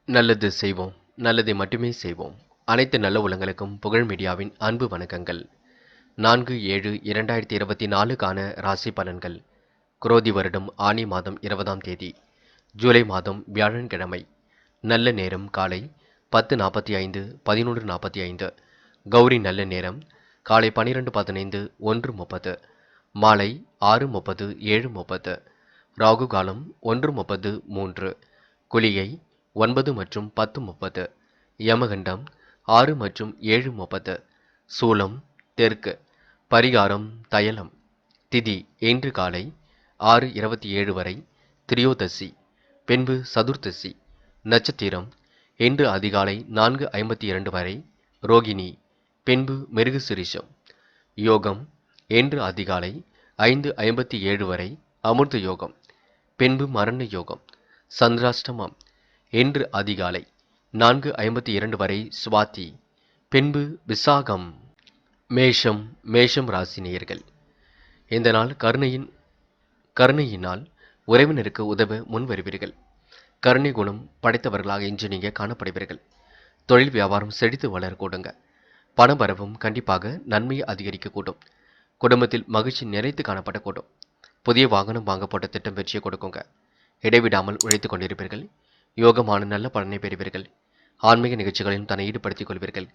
நல்லது செய்வோம். நல்லதை மட்டுமே செய்வோம். அனைத்து நல்ல உள்ளங்களுக்கும் புகழ் மீடியாவின் அன்பு வணக்கங்கள். 4/7/2024க்கான ராசி பலன்கள். குரோதி வருடம் ஆனி மாதம் 20ஆம் தேதி, ஜூலை மாதம் வியாழன்கிழமை. நல்ல நேரம் காலை 10:45 11:45. கௌரி நல்ல நேரம் காலை 12:15 1:30, மாலை 6:30 7:30. ராகு காலம் 1:30 3. குளிகை 9 மற்றும் 10:30. யமகண்டம் 6 மற்றும் 7:30. சூலம் தெற்கு. பரிகாரம் தயலம். திதி இன்று காலை 6:27 வரை திரியோதசி, பின்பு சதுர்த்தசி. நட்சத்திரம் இன்று அதிகாலை 4:52 வரை ரோகிணி, பின்பு மிருகசிரிஷம். யோகம் இன்று அதிகாலை 5:57 வரை அமிர்த யோகம், பின்பு மரண யோகம். சந்திராஷ்டமம் இன்று அதிகாலை 4:52 வரை சுவாதி, பின்பு விசாகம். மேஷம் ராசி நேயர்கள். இந்த நாள் கருணையினால் உறவினருக்கு உதவ முன் வருவீர்கள். கருணை குணம் படைத்தவர்களாக இன்று நீங்கள் காணப்படுவீர்கள். தொழில் வியாபாரம் செழித்து வளரக்கூடுங்க. பணவரவும் கண்டிப்பாக நன்மையை அதிகரிக்கக்கூடும். குடும்பத்தில் மகிழ்ச்சி நிறைத்து காணப்படக்கூடும். புதிய வாகனம் வாங்கப்பட்ட திட்டம் வெற்றியை கொடுக்குங்க. இடைவிடாமல் உழைத்துக் கொண்டிருப்பீர்கள். யோகமான நல்ல பலனை பெறுவீர்கள். ஆன்மீக நிகழ்ச்சிகளிலும் தன்னை ஈடுபடுத்திக் கொள்வீர்கள்.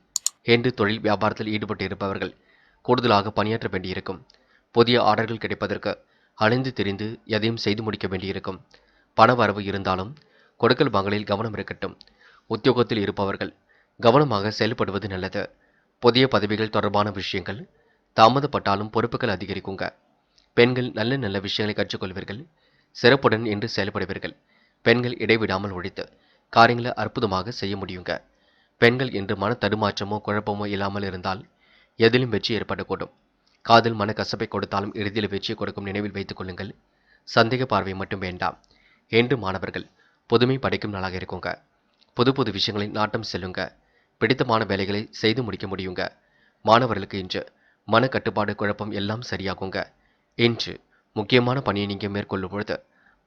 என்று தொழில் வியாபாரத்தில் ஈடுபட்டு இருப்பவர்கள் கூடுதலாக பணியாற்ற வேண்டியிருக்கும். புதிய ஆர்டர்கள் கிடைப்பதற்கு அலைந்து திரிந்து எதையும் செய்து முடிக்க வேண்டியிருக்கும். பண வரவு இருந்தாலும் கொடுக்கல் வாங்கலில் கவனம் இருக்கட்டும். உத்தியோகத்தில் இருப்பவர்கள் கவனமாக செயல்படுவது நல்லது. புதிய பதவிகள் தொடர்பான விஷயங்கள் தாமதப்பட்டாலும் பொறுப்புகள் அதிகரிக்குங்க. பெண்கள் நல்ல நல்ல விஷயங்களை கற்றுக்கொள்வீர்கள். சிறப்புடன் என்று செயல்படுவீர்கள். பெண்கள் இடைவிடாமல் உழைத்து காரியங்களை அற்புதமாக செய்ய முடியுங்க. பெண்கள் என்று மன தடுமாற்றமோ குழப்பமோ இல்லாமல் இருந்தால் எதிலும் வெற்றி ஏற்படக்கூடும். காதல் மன கசப்பை கொடுத்தாலும் இறுதியில் வெற்றியை கொடுக்கும் நினைவில் வைத்துக் கொள்ளுங்கள். சந்தேக பார்வை மட்டும் வேண்டாம். என்று மாணவர்கள் புதுமை படைக்கும் நாளாக இருக்குங்க. புது புது விஷயங்களில் நாட்டம் செல்லுங்க. பிடித்தமான வேலைகளை செய்து முடிக்க முடியுங்க. மாணவர்களுக்கு இன்று மன கட்டுப்பாடு குழப்பம் எல்லாம் சரியாகுங்க. இன்று முக்கியமான பணியை நீங்கள் மேற்கொள்ளும் பொழுது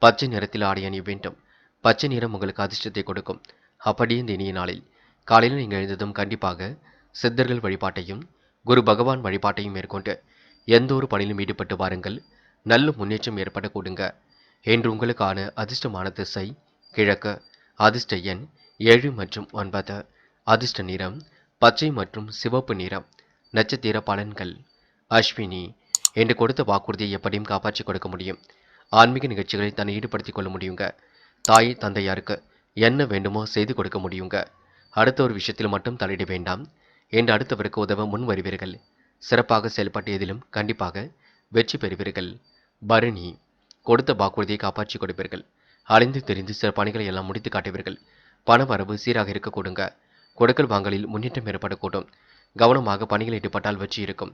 பச்சை நிறத்தில் ஆடை அணிய வேண்டும். பச்சை நிறம் உங்களுக்கு அதிர்ஷ்டத்தை கொடுக்கும். அப்படியே இந்த இனிய நாளில் காலையில் நீங்கள் எழுந்ததும் கண்டிப்பாக சித்தர்கள் வழிபாட்டையும் குரு பகவான் வழிபாட்டையும் மேற்கொண்டு எந்த ஒரு பணியிலும் ஈடுபட்டு வாருங்கள். நல்ல முன்னேற்றம் ஏற்பட கூடுங்க. என்று உங்களுக்கான அதிர்ஷ்டமான திசை கிழக்கு. அதிர்ஷ்ட எண் 7 மற்றும் 9. அதிர்ஷ்ட நிறம் பச்சை மற்றும் சிவப்பு நிறம். நட்சத்திர பலன்கள். அஸ்வினி. என்று கொடுத்த வாக்குறுதியை எப்படியும் காப்பாற்றி கொடுக்க முடியும். ஆன்மீக நிகழ்ச்சிகளில் தன்னை ஈடுபடுத்திக் கொள்ள முடியுங்க. தாய் தந்தையாருக்கு என்ன வேண்டுமோ செய்து கொடுக்க முடியுங்க. அடுத்த ஒரு விஷயத்தில் மட்டும் தலையிட வேண்டாம். என்று அடுத்தவருக்கு உதவ முன் வருவீர்கள். சிறப்பாக செயல்பட்டு எதிலும் கண்டிப்பாக வெற்றி பெறுவீர்கள். பரணி. கொடுத்த வாக்குறுதியை காப்பாற்றி கொடுப்பீர்கள். அலைந்து தெரிந்து சில பணிகளை எல்லாம் முடித்து காட்டுவீர்கள். பண வரவு சீராக இருக்க கூடுங்க. கொடுக்கல் வாங்கலில் முன்னேற்றம் ஏற்படக்கூடும். கவனமாக பணிகள் ஈடுபட்டால் வெற்றி இருக்கும்.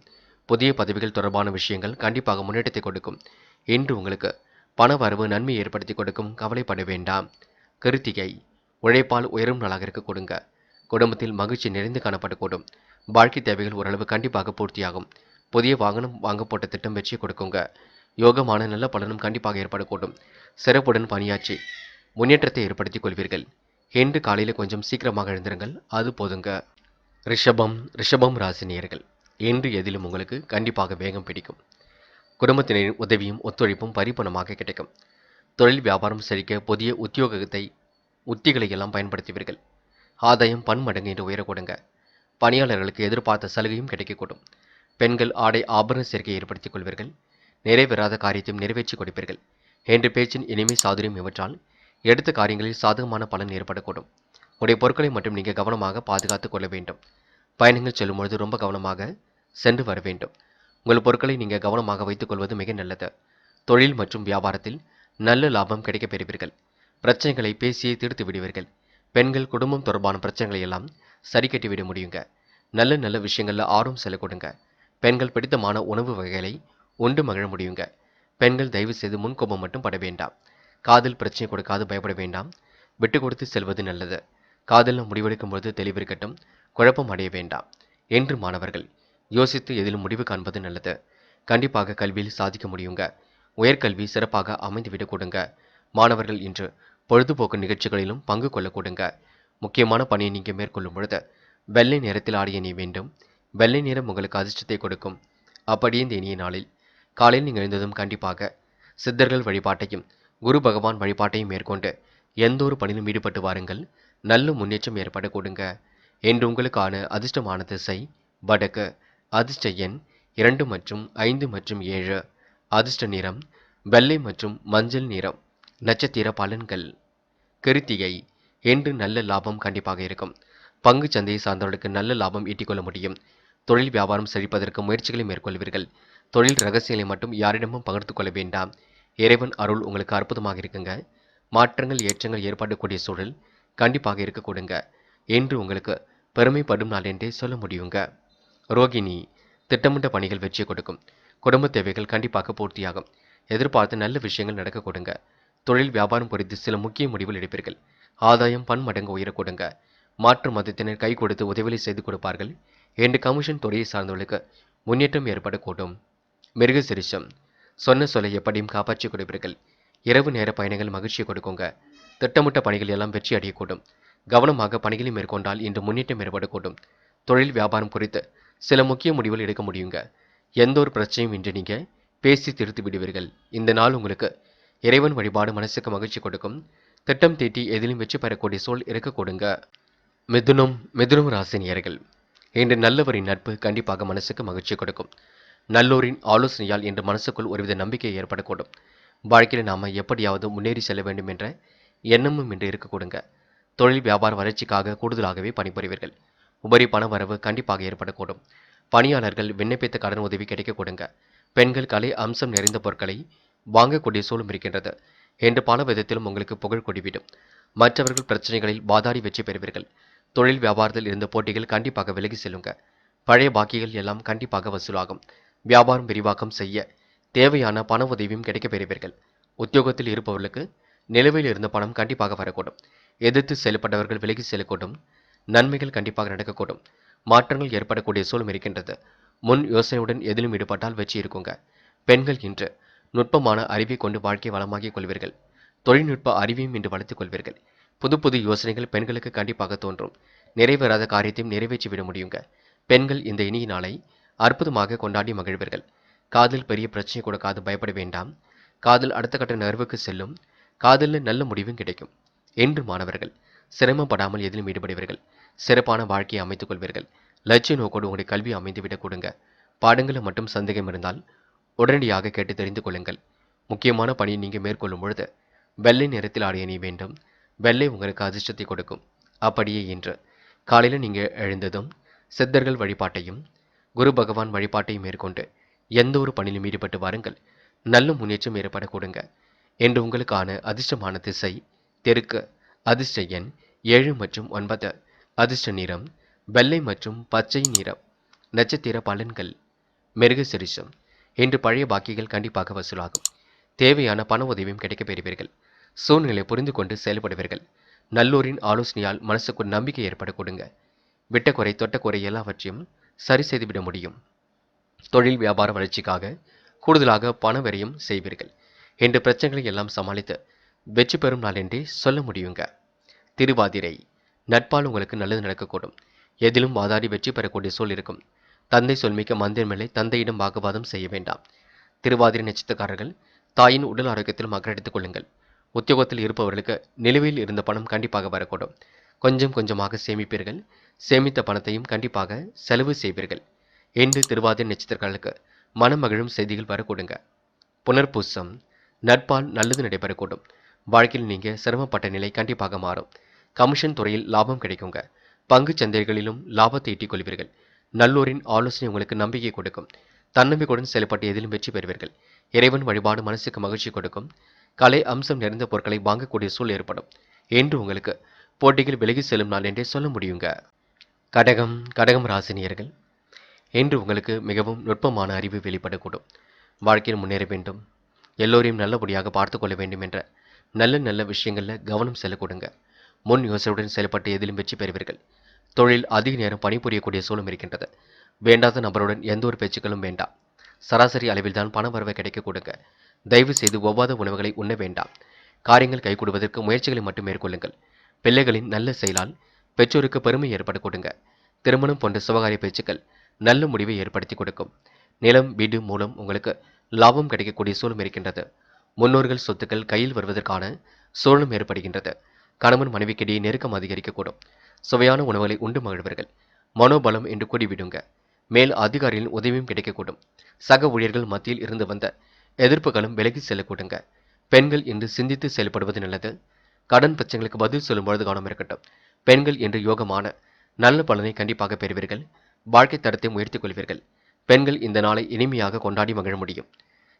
புதிய பதவிகள் தொடர்பான விஷயங்கள் கண்டிப்பாக முன்னேற்றத்தை கொடுக்கும். இன்று உங்களுக்கு பண வரவு நன்மை ஏற்படுத்தி கொடுக்கும். கவலைப்பட வேண்டாம். கிருத்திகை. உழைப்பால் உயரும் நாளாக இருக்க கொடுங்க. குடும்பத்தில் மகிழ்ச்சி நிறைந்து காணப்படக்கூடும். வாழ்க்கை தேவைகள் ஓரளவு கண்டிப்பாக பூர்த்தியாகும். புதிய வாகனம் வாங்க போட்ட திட்டம் வெற்றி கொடுக்குங்க. யோகமான நல்ல பலனும் கண்டிப்பாக ஏற்படக்கூடும். சிறப்புடன் பணியாற்றி முன்னேற்றத்தை ஏற்படுத்திக் கொள்வீர்கள். இன்று காலையில் கொஞ்சம் சீக்கிரமாக எழுந்திருங்கள், அது போதுங்க. ரிஷபம் ராசி நேயர்கள். இன்று எதிலும் உங்களுக்கு கண்டிப்பாக வேகம் பிடிக்கும். குடும்பத்தினரின் உதவியும் ஒத்துழைப்பும் பரிபூர்ணமாக கிடைக்கும். தொழில் வியாபாரம் செழிக்க புதிய உத்திகளை எல்லாம் பயன்படுத்துவீர்கள். ஆதாயம் பன்மடங்கு என்று உயரக்கூடுங்க. பணியாளர்களுக்கு எதிர்பார்த்த சலுகையும் கிடைக்கக்கூடும். பெண்கள் ஆடை ஆபரண சேர்க்கையை ஏற்படுத்திக் கொள்வீர்கள். நிறைவேறாத காரியத்தையும் நிறைவேற்றி கொடுப்பீர்கள். என்று பேச்சின் இனிமை சாதுரியம் இவற்றால் எடுத்த காரியங்களில் சாதகமான பலன் ஏற்படக்கூடும். உடைய பொருட்களை மட்டும் நீங்கள் கவனமாக பாதுகாத்துக் கொள்ள வேண்டும். பயணங்கள் செல்லும் பொழுது ரொம்ப கவனமாக சென்று வர வேண்டும். உங்கள் பொருட்களை நீங்கள் கவனமாக வைத்துக் கொள்வது மிக நல்லது. தொழில் மற்றும் வியாபாரத்தில் நல்ல லாபம் கிடைக்கப் பெறுவீர்கள். பிரச்சனைகளை பேசியே தீர்த்து விடுவீர்கள். பெண்கள் குடும்பம் தொடர்பான பிரச்சனைகளை எல்லாம் சரி கட்டிவிட முடியுங்க. நல்ல நல்ல விஷயங்களில் ஆர்வம் செல்ல கொடுங்க. பெண்கள் பிடித்தமான உணவு வகைகளை உண்டு மகிழ முடியுங்க. பெண்கள் தயவு செய்து முன்கோபம் மட்டும் பட வேண்டாம். காதல் பிரச்சனை கொடுக்காது பயப்பட வேண்டாம். விட்டு கொடுத்து செல்வது நல்லது. காதலில் முடிவெடுக்கும் பொழுது தெளிவிருக்கட்டும். குழப்பம் அடைய வேண்டாம். என்று மாணவர்கள் யோசித்து எதிலும் முடிவு காண்பது நல்லது. கண்டிப்பாக கல்வியில் சாதிக்க முடியுங்க. உயர்கல்வி சிறப்பாக அமைந்துவிடக் கொடுங்க. மாணவர்கள் இன்று பொழுதுபோக்கு நிகழ்ச்சிகளிலும் பங்கு கொள்ள கொடுங்க. முக்கியமான பணியை நீங்கள் மேற்கொள்ளும் பொழுது வெள்ளை நிறத்தில் ஆடிய அணிய வேண்டும். வெள்ளை நிறம் உங்களுக்கு அதிர்ஷ்டத்தை கொடுக்கும். அப்படியே இந்த இனிய நாளில் காலையில் நீங்கள் எழுந்ததும் கண்டிப்பாக சித்தர்கள் வழிபாட்டையும் குரு பகவான் வழிபாட்டையும் மேற்கொண்டு எந்த ஒரு பணியிலும் ஈடுபட்டு வாருங்கள். நல்ல முன்னேற்றம் ஏற்பட கொடுங்க. என்று உங்களுக்கான அதிர்ஷ்டமான திசை வடக்கு. அதிர்ஷ்ட எண் 2 மற்றும் 5 மற்றும் 7. அதிர்ஷ்ட நிறம் வெள்ளை மற்றும் மஞ்சள் நிறம். நட்சத்திர பலன்கள். கிருத்திகை. என்று நல்ல லாபம் கண்டிப்பாக இருக்கும். பங்கு சந்தையை சார்ந்தவர்களுக்கு நல்ல லாபம் ஈட்டிக்கொள்ள முடியும். தொழில் வியாபாரம் செழிப்பதற்கு முயற்சிகளை மேற்கொள்வீர்கள். தொழில் ரகசியங்களை மட்டும் யாரிடமும் பகிர்ந்து கொள்ள வேண்டாம். இறைவன் அருள் உங்களுக்கு அற்புதமாக இருக்குங்க. மாற்றங்கள் ஏற்றங்கள் ஏற்படக்கூடிய சூழல் கண்டிப்பாக இருக்க கொடுங்க. என்று உங்களுக்கு பெருமைப்படும் நாள் என்றே சொல்ல முடியுங்க. ரோகிணி. திட்டமிட்ட பணிகள் வெற்றியை கொடுக்கும். குடும்ப தேவைகள் கண்டிப்பாக பூர்த்தியாகும். எதிர்பார்த்து நல்ல விஷயங்கள் நடக்க கொடுங்க. தொழில் வியாபாரம் குறித்து சில முக்கிய முடிவுகள் எடுப்பீர்கள். ஆதாயம் பன்மடங்கு உயர கொடுங்க. மாற்று மதத்தினர் கை கொடுத்து உதவிகளை செய்து கொடுப்பார்கள். என்று கமிஷன் துறையை சார்ந்தவர்களுக்கு முன்னேற்றம் ஏற்படக்கூடும். மிருகசிரிஷம். சொன்ன சொல்லை எப்படியும் காப்பாற்றி கொடுப்பீர்கள். இரவு நேர பயணங்கள் மகிழ்ச்சியை கொடுக்குங்க. திட்டமிட்ட பணிகள் எல்லாம் வெற்றி அடையக்கூடும். கவனமாக பணிகளை மேற்கொண்டால் இன்று முன்னேற்றம் ஏற்படக்கூடும். தொழில் வியாபாரம் குறித்து சில முக்கிய முடிவுகள் எடுக்க முடியுங்க. எந்த ஒரு பிரச்சனையும் இன்று நீங்க பேசி தீர்த்து விடுவீர்கள். இந்த நாள் உங்களுக்கு இறைவன் வழிபாடு மனசுக்கு மகிழ்ச்சி கொடுக்கும். திட்டம் தீட்டி எதிலும் வெற்றி பெறக்கூடிய சூழல் இருக்க கொடுங்க. மிதுனம் ராசினியர்கள். இன்று நல்லவரின் நட்பு கண்டிப்பாக மனசுக்கு மகிழ்ச்சி கொடுக்கும். நல்லோரின் ஆலோசனையால் இன்று மனசுக்குள் ஒருவித நம்பிக்கை ஏற்படக்கூடும். வாழ்க்கையில் நாம எப்படியாவது முன்னேறி செல்ல வேண்டும் என்ற எண்ணமும் இன்று இருக்க கொடுங்க. தொழில் வியாபார வளர்ச்சிக்காக கூடுதலாகவே பணிபுரிவீர்கள். உபரி பண வரவு கண்டிப்பாக ஏற்படக்கூடும். பணியாளர்கள் விண்ணப்பித்த கடன் உதவி கிடைக்க கொடுங்க. பெண்கள் கலை அம்சம் நிறைந்த பொருட்களை வாங்கக்கூடிய சூழலும் இருக்கின்றது. என்று பல விதத்திலும் உங்களுக்கு புகழ் கொடிவிடும். மற்றவர்கள் பிரச்சனைகளில் வாதாடி வெற்றி பெறுவீர்கள். தொழில் வியாபாரத்தில் இருந்த போட்டிகள் கண்டிப்பாக விலகி செல்லுங்க. பழைய பாக்கிகள் எல்லாம் கண்டிப்பாக வசூலாகும். வியாபாரம் விரிவாக்கம் செய்ய தேவையான பண உதவியும் கிடைக்க பெறுவீர்கள். உத்தியோகத்தில் இருப்பவர்களுக்கு நிலுவையில் இருந்த பணம் கண்டிப்பாக வரக்கூடும். எதிர்த்து செயல்பட்டவர்கள் விலகி செல்லக்கூடும். நன்மைகள் கண்டிப்பாக நடக்கக்கூடும். மாற்றங்கள் ஏற்படக்கூடிய சூழலும் இருக்கின்றது. முன் யோசனையுடன் எதிலும் ஈடுபட்டால் வெற்றி இருக்குங்க. பெண்கள் இன்று நுட்பமான அறிவை கொண்டு வாழ்க்கை வளமாக்கிக் கொள்வீர்கள். தொழில்நுட்ப அறிவையும் இன்று வளர்த்துக் கொள்வீர்கள். புது புது யோசனைகள் பெண்களுக்கு கண்டிப்பாக தோன்றும். நிறைவேறாத காரியத்தையும் நிறைவேற்றி விட முடியுங்க. பெண்கள் இந்த இனிய நாளை அற்புதமாக கொண்டாடி மகிழ்வீர்கள். காதல் பெரிய பிரச்சனை கொடுக்காது பயப்பட வேண்டாம். காதல் அடுத்த கட்ட நகர்வுக்கு செல்லும். காதலில் நல்ல முடிவும் கிடைக்கும். என்று மாணவர்கள் சிரமப்படாமல் எதிலும் ஈடுபடுவீர்கள். சிறப்பான வாழ்க்கையை அமைத்துக் கொள்வீர்கள். லட்சிய நோக்கோடு உங்களுடைய கல்வி அமைந்துவிடக் கொடுங்க. பாடங்களில் மட்டும் சந்தேகம் இருந்தால் உடனடியாக கேட்டு தெரிந்து கொள்ளுங்கள். முக்கியமான பணியை நீங்கள் மேற்கொள்ளும் பொழுது வெள்ளை நிறத்தில் ஆடை அணிய வேண்டும். வெள்ளை உங்களுக்கு அதிர்ஷ்டத்தை கொடுக்கும். அப்படியே இன்று காலையில் நீங்கள் எழுந்ததும் சித்தர்கள் வழிபாட்டையும் குரு பகவான் வழிபாட்டையும் மேற்கொண்டு எந்த ஒரு பணியிலும் ஈடுபட்டு வாருங்கள். நல்ல முன்னேற்றம் ஏற்பட கொடுங்க. என்று உங்களுக்கான அதிர்ஷ்டமான திசை தெற்கு. அதிர்ஷ்ட எண் 7 மற்றும் 9. அதிர்ஷ்ட நிறம் வெள்ளை மற்றும் பச்சை நிறம். நட்சத்திர பலன்கள். மிருகசிரிஷம். இன்று பழைய பாக்கிகள் கண்டிப்பாக வசூலாகும். தேவையான பண உதவியும் கிடைக்கப் பெறுவீர்கள். சூழ்நிலை புரிந்து கொண்டு செயல்படுவீர்கள். நல்லோரின் ஆலோசனையால் மனசுக்கு ஒரு நம்பிக்கை ஏற்பட கொடுங்க. விட்ட குறை தொட்ட குறை எல்லாவற்றையும் சரி செய்துவிட முடியும். தொழில் வியாபார வளர்ச்சிக்காக கூடுதலாக பண வரையும் செய்வீர்கள். என்ற பிரச்சனைகளை எல்லாம் சமாளித்து வெற்றி பெறும் நாள் என்றே சொல்ல முடியுங்க. திருவாதிரை. நட்பால் உங்களுக்கு நல்லது நடக்கக்கூடும். எதிலும் வாதாடி வெற்றி பெறக்கூடிய சூழல் இருக்கும். தந்தை சொல்மிக்க மந்திரம் மேலே தந்தையிடம் வாக்குவாதம் செய்ய வேண்டாம். திருவாதிரை நட்சத்திரக்காரர்கள் தாயின் உடல் ஆரோக்கியத்திலும் அக்கறை எடுத்துக் கொள்ளுங்கள். உத்தியோகத்தில் இருப்பவர்களுக்கு நிலுவையில் இருந்த பணம் கண்டிப்பாக வரக்கூடும். கொஞ்சம் கொஞ்சமாக சேமிப்பீர்கள். சேமித்த பணத்தையும் கண்டிப்பாக செலவு செய்வீர்கள். என்று திருவாதிரை நட்சத்திரக்காரர்களுக்கு மனமகிழும் செய்திகள் வரக்கூடுங்க. புனர்பூசம். நட்பால் நல்லது நடைபெறக்கூடும். வாழ்க்கையில் நீங்க சிரமப்பட்ட நிலை கண்டிப்பாக மாறும். கமிஷன் துறையில் லாபம் கிடைக்குங்க. பங்கு சந்தைகளிலும் லாபத்தை ஈட்டிக் கொள்வீர்கள். நல்லோரின் ஆலோசனை உங்களுக்கு நம்பிக்கை கொடுக்கும். தன்னம்பிக்கையுடன் செயல்பட்டு எதிலும் வெற்றி பெறுவீர்கள். இறைவன் வழிபாடு மனசுக்கு மகிழ்ச்சி கொடுக்கும். கலை அம்சம் நிறைந்த பொருட்களை வாங்கக்கூடிய சூழல் ஏற்படும். என்று உங்களுக்கு போட்டிகள் விலகி செல்லும் நாள் என்றே சொல்ல முடியுங்க. கடகம் ராசினியர்கள். என்று உங்களுக்கு மிகவும் நுட்பமான அறிவு வெளிப்படக்கூடும். வாழ்க்கையில் முன்னேற வேண்டும், எல்லோரையும் நல்லபடியாக பார்த்து கொள்ள வேண்டும் என்ற நல்ல நல்ல விஷயங்களில் கவனம் செலுத்த முன் யோசனையுடன் செயல்பட்டு எதிலும் வெற்றி பெறுவீர்கள். தொழில் அதிக நேரம் பணிபுரியக்கூடிய சூழலும் இருக்கின்றது. வேண்டாத நபருடன் எந்த ஒரு பேச்சுக்களும் வேண்டாம். சராசரி அளவில் தான் பண வரவை கிடைக்க கொடுங்க. தயவு செய்து ஒவ்வாத உணவுகளை உண்ண வேண்டாம். காரியங்கள் கைகூடுவதற்கு முயற்சிகளை மட்டும் மேற்கொள்ளுங்கள். பிள்ளைகளின் நல்ல செயலால் பெற்றோருக்கு பெருமை ஏற்பட கொடுங்க. திருமணம் போன்ற சுபகாரிய பேச்சுக்கள் நல்ல முடிவை ஏற்படுத்தி கொடுக்கும். நிலம் வீடு மூலம் உங்களுக்கு லாபம் கிடைக்கக்கூடிய சூழலும் இருக்கின்றது. முன்னோர்கள் சொத்துக்கள் கையில் வருவதற்கான சூழலும் ஏற்படுகின்றது. கணவன் மனைவிக்கிடையே நெருக்கம் அதிகரிக்கக்கூடும். சுவையான உணவுகளை உண்டு மகிழ்வர்கள். மனோபலம் என்று கூடிவிடுங்க. மேல் அதிகாரிகளின் உதவியும் கிடைக்கக்கூடும். சக ஊழியர்கள் மத்தியில் இருந்து வந்த எதிர்ப்புகளும் விலகி செல்லக்கூடுங்க. பெண்கள் என்று சிந்தித்து செயல்படுவது நல்லது. கடன் பிரச்சனைகளுக்கு பதில் சொல்லும் பொழுது கவனம் இருக்கட்டும். பெண்கள் என்று யோகமான நல்ல பலனை கண்டிப்பாக பெறுவீர்கள். வாழ்க்கை தரத்தை உயர்த்திக் கொள்வீர்கள். பெண்கள் இந்த நாளை இனிமையாக கொண்டாடி மகிழ முடியும்.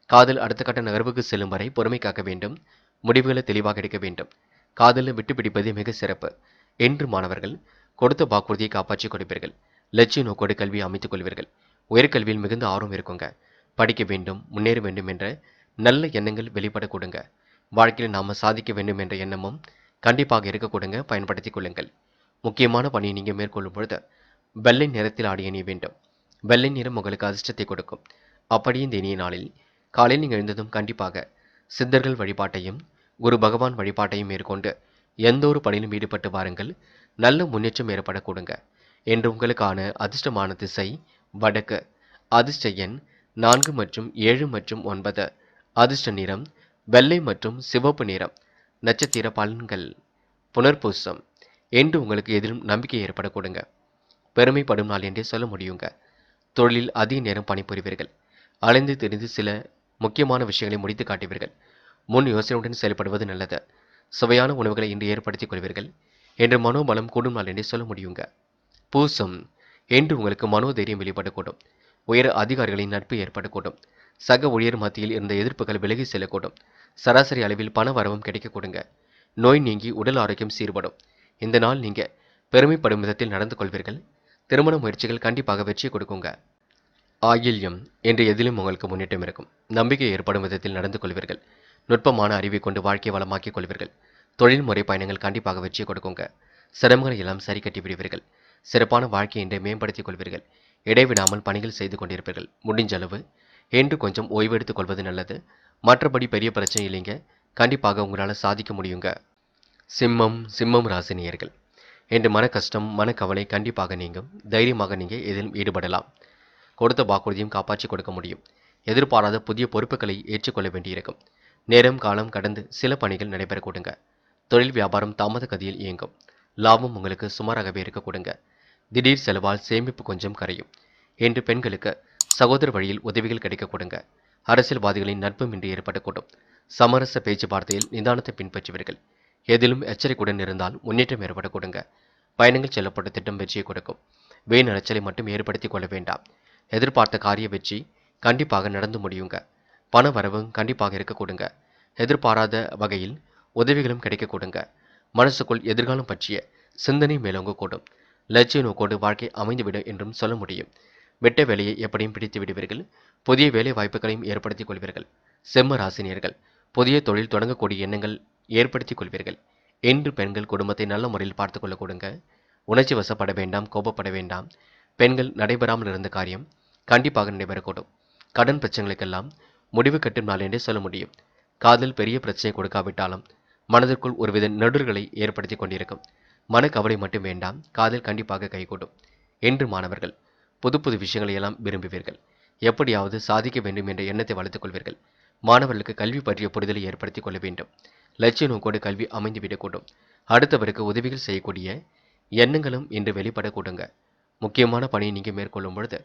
காதல் அடுத்த கட்ட நகர்வுக்கு செல்லும் வரை பொறுமை காக்க வேண்டும். முடிவுகளை தெளிவாக எடுக்க வேண்டும். காதலில் விட்டு பிடிப்பது மிக சிறப்பு. என்று மாணவர்கள் கொடுத்த வாக்குறுதியை காப்பாற்றிக் கொடுப்பீர்கள். லட்சிய நோக்கோடு கல்வியை அமைத்துக் கொள்வீர்கள். உயர்கல்வியில் மிகுந்த ஆர்வம் இருக்குங்க. படிக்க வேண்டும், முன்னேற வேண்டும் என்ற நல்ல எண்ணங்கள் வெளிப்பட கொடுங்க. வாழ்க்கையில் நாம சாதிக்க வேண்டும் என்ற எண்ணமும் கண்டிப்பாக இருக்க கொடுங்க. பயன்படுத்திக் கொள்ளுங்கள். முக்கியமான பணியை நீங்கள் மேற்கொள்ளும் பொழுது வெள்ளை நிறத்தில் ஆடை அணிய வேண்டும். வெள்ளை நிறம் உங்களுக்கு அதிர்ஷ்டத்தை கொடுக்கும். அப்படியே இந்த இனிய நாளில் காலையில் நீங்கள் எழுந்ததும் கண்டிப்பாக சித்தர்கள் வழிபாட்டையும் குரு பகவான் வழிபாட்டையும் மேற்கொண்டு எந்த ஒரு பணியிலும் ஈடுபட்டு வாருங்கள். நல்ல முன்னேற்றம் ஏற்பட கொடுங்க. என்று உங்களுக்கான அதிர்ஷ்டமான திசை வடக்கு. அதிர்ஷ்ட எண் 4 மற்றும் 7 மற்றும் 9. அதிர்ஷ்ட நிறம் வெள்ளை மற்றும் சிவப்பு நிறம். நட்சத்திர பலன்கள் புனர்பூசம். என்று உங்களுக்கு எதிலும் நம்பிக்கை ஏற்பட கொடுங்க. பெருமைப்படும் நாள் என்றே சொல்ல முடியுங்க. தொழிலில் அதிக நேரம் பணிபுரிவீர்கள். அலைந்து திரிந்து சில முக்கியமான விஷயங்களை முடித்து காட்டுவீர்கள். முன் யோசனையுடன் செயல்படுவது நல்லது. சுவையான உணவுகளை இன்று ஏற்படுத்திக் கொள்வீர்கள். என்று மனோபலம் கூடும் நாள் என்றே சொல்ல முடியுங்க. பூசம். என்று உங்களுக்கு மனோதைரியம் வெளிப்படக்கூடும். உயர் அதிகாரிகளின் நட்பு ஏற்படக்கூடும். சக ஊழியர் மத்தியில் இருந்த எதிர்ப்புகள் விலகி செல்லக்கூடும். சராசரி அளவில் பண வரவும் கிடைக்க கொடுங்க. நோய் நீங்கி உடல் ஆரோக்கியம் சீர்படும். இந்த நாள் நீங்க பெருமைப்படும் விதத்தில் நடந்து கொள்வீர்கள். திருமண முயற்சிகள் கண்டிப்பாக வெற்றி கொடுக்குங்க. ஆயில்யம் என்று எதிலும் உங்களுக்கு முன்னேற்றம் இருக்கும். நம்பிக்கை ஏற்படும் விதத்தில் நடந்து கொள்வீர்கள். நுட்பமான அறிவை கொண்டு வாழ்க்கையை வளமாக்கிக் கொள்வீர்கள். தொழில்முறை பயணங்கள் கண்டிப்பாக வெற்றி கொடுக்குங்க. சிரமங்களை எல்லாம் சரி கட்டி விடுவீர்கள். சிறப்பான வாழ்க்கையை இன்று மேம்படுத்திக் கொள்வீர்கள். இடைவிடாமல் பணிகள் செய்து கொண்டிருப்பீர்கள். முடிஞ்ச அளவு என்று கொஞ்சம் ஓய்வு எடுத்துக் கொள்வது நல்லது. மற்றபடி பெரிய பிரச்சனை இல்லைங்க. கண்டிப்பாக உங்களால் சாதிக்க முடியுங்க. சிம்மம் ராசினியர்கள். என்று மன கஷ்டம் மனக்கவலை கண்டிப்பாக நீங்கும். தைரியமாக நீங்கள் இதில் ஈடுபடலாம். கொடுத்த வாக்குறுதியும் காப்பாற்றி கொடுக்க முடியும். எதிர்பாராத புதிய பொறுப்புகளை ஏற்றுக்கொள்ள வேண்டியிருக்கும். நேரம் காலம் கடந்து சில பணிகள் நடைபெற கொடுங்க. தொழில் வியாபாரம் தாமத கதியில் இயங்கும். லாபம் உங்களுக்கு சுமாராகவே இருக்க கொடுங்க. திடீர் செலவால் சேமிப்பு கொஞ்சம் கரையும். என்று பெண்களுக்கு சகோதர வழியில் உதவிகள் கிடைக்க கொடுங்க. அரசியல்வாதிகளின் நட்பும் இன்று ஏற்படக்கூடும். சமரச பேச்சுவார்த்தையில் நிதானத்தை பின்பற்றுவீர்கள். எதிலும் எச்சரிக்கையுடன் இருந்தால் முன்னேற்றம் ஏற்பட கொடுங்க. பயணங்கள் செல்லப்பட்ட திட்டம் வெற்றியை கொடுக்கும். வீண் அலைச்சலை மட்டும் ஏற்படுத்திக் கொள்ள வேண்டாம். எதிர்பார்த்த காரிய வெற்றி கண்டிப்பாக நடந்து முடியுங்க. பண வரவும் கண்டிப்பாக இருக்க கொடுங்க. எதிர்பாராத வகையில் உதவிகளும் கிடைக்க கொடுங்க. மனசுக்குள் எதிர்காலம் பற்றிய சிந்தனை மேலோங்க கூடும். லட்சிய நோக்கோடு வாழ்க்கை அமைந்துவிடும் என்றும் சொல்ல முடியும். விட்ட வேலையை எப்படியும் பிடித்து விடுவீர்கள். புதிய வேலை வாய்ப்புகளையும் ஏற்படுத்திக் கொள்வீர்கள். சிம்ம ராசினியர்கள் புதிய தொழில் தொடங்கக்கூடிய எண்ணங்கள் ஏற்படுத்திக் கொள்வீர்கள். என்று பெண்கள் குடும்பத்தை நல்ல முறையில் பார்த்துக் கொள்ள கொடுங்க. உணர்ச்சி வசப்பட வேண்டாம், கோபப்பட வேண்டாம். பெண்கள் நடைபெறாமல் இருந்த காரியம் கண்டிப்பாக நடைபெறக்கூடும். கடன் பிரச்சனைகளுக்கெல்லாம் முடிவு கட்டும் நாள் என்றே சொல்ல முடியும். காதல் பெரிய பிரச்சனை கொடுக்காவிட்டாலும் மனதிற்குள் ஒருவித நடுர்களை ஏற்படுத்தி கொண்டிருக்கும். மனக்கவலை மட்டும் வேண்டாம். காதல் கண்டிப்பாக கைகூடும். என்று மாணவர்கள் புது புது விஷயங்களை எல்லாம் விரும்புவீர்கள். எப்படியாவது சாதிக்க வேண்டும் என்ற எண்ணத்தை வளர்த்துக் கொள்வீர்கள். மாணவர்களுக்கு கல்வி பற்றிய புரிதலை ஏற்படுத்திக் கொள்ள வேண்டும். லட்சிய நோக்கோடு கல்வி அமைந்துவிடக்கூடும். அடுத்தவருக்கு உதவிகள் செய்யக்கூடிய எண்ணங்களும் இன்று வெளிப்பட கூடுங்க. முக்கியமான பணியை நீங்கள் மேற்கொள்ளும் பொழுது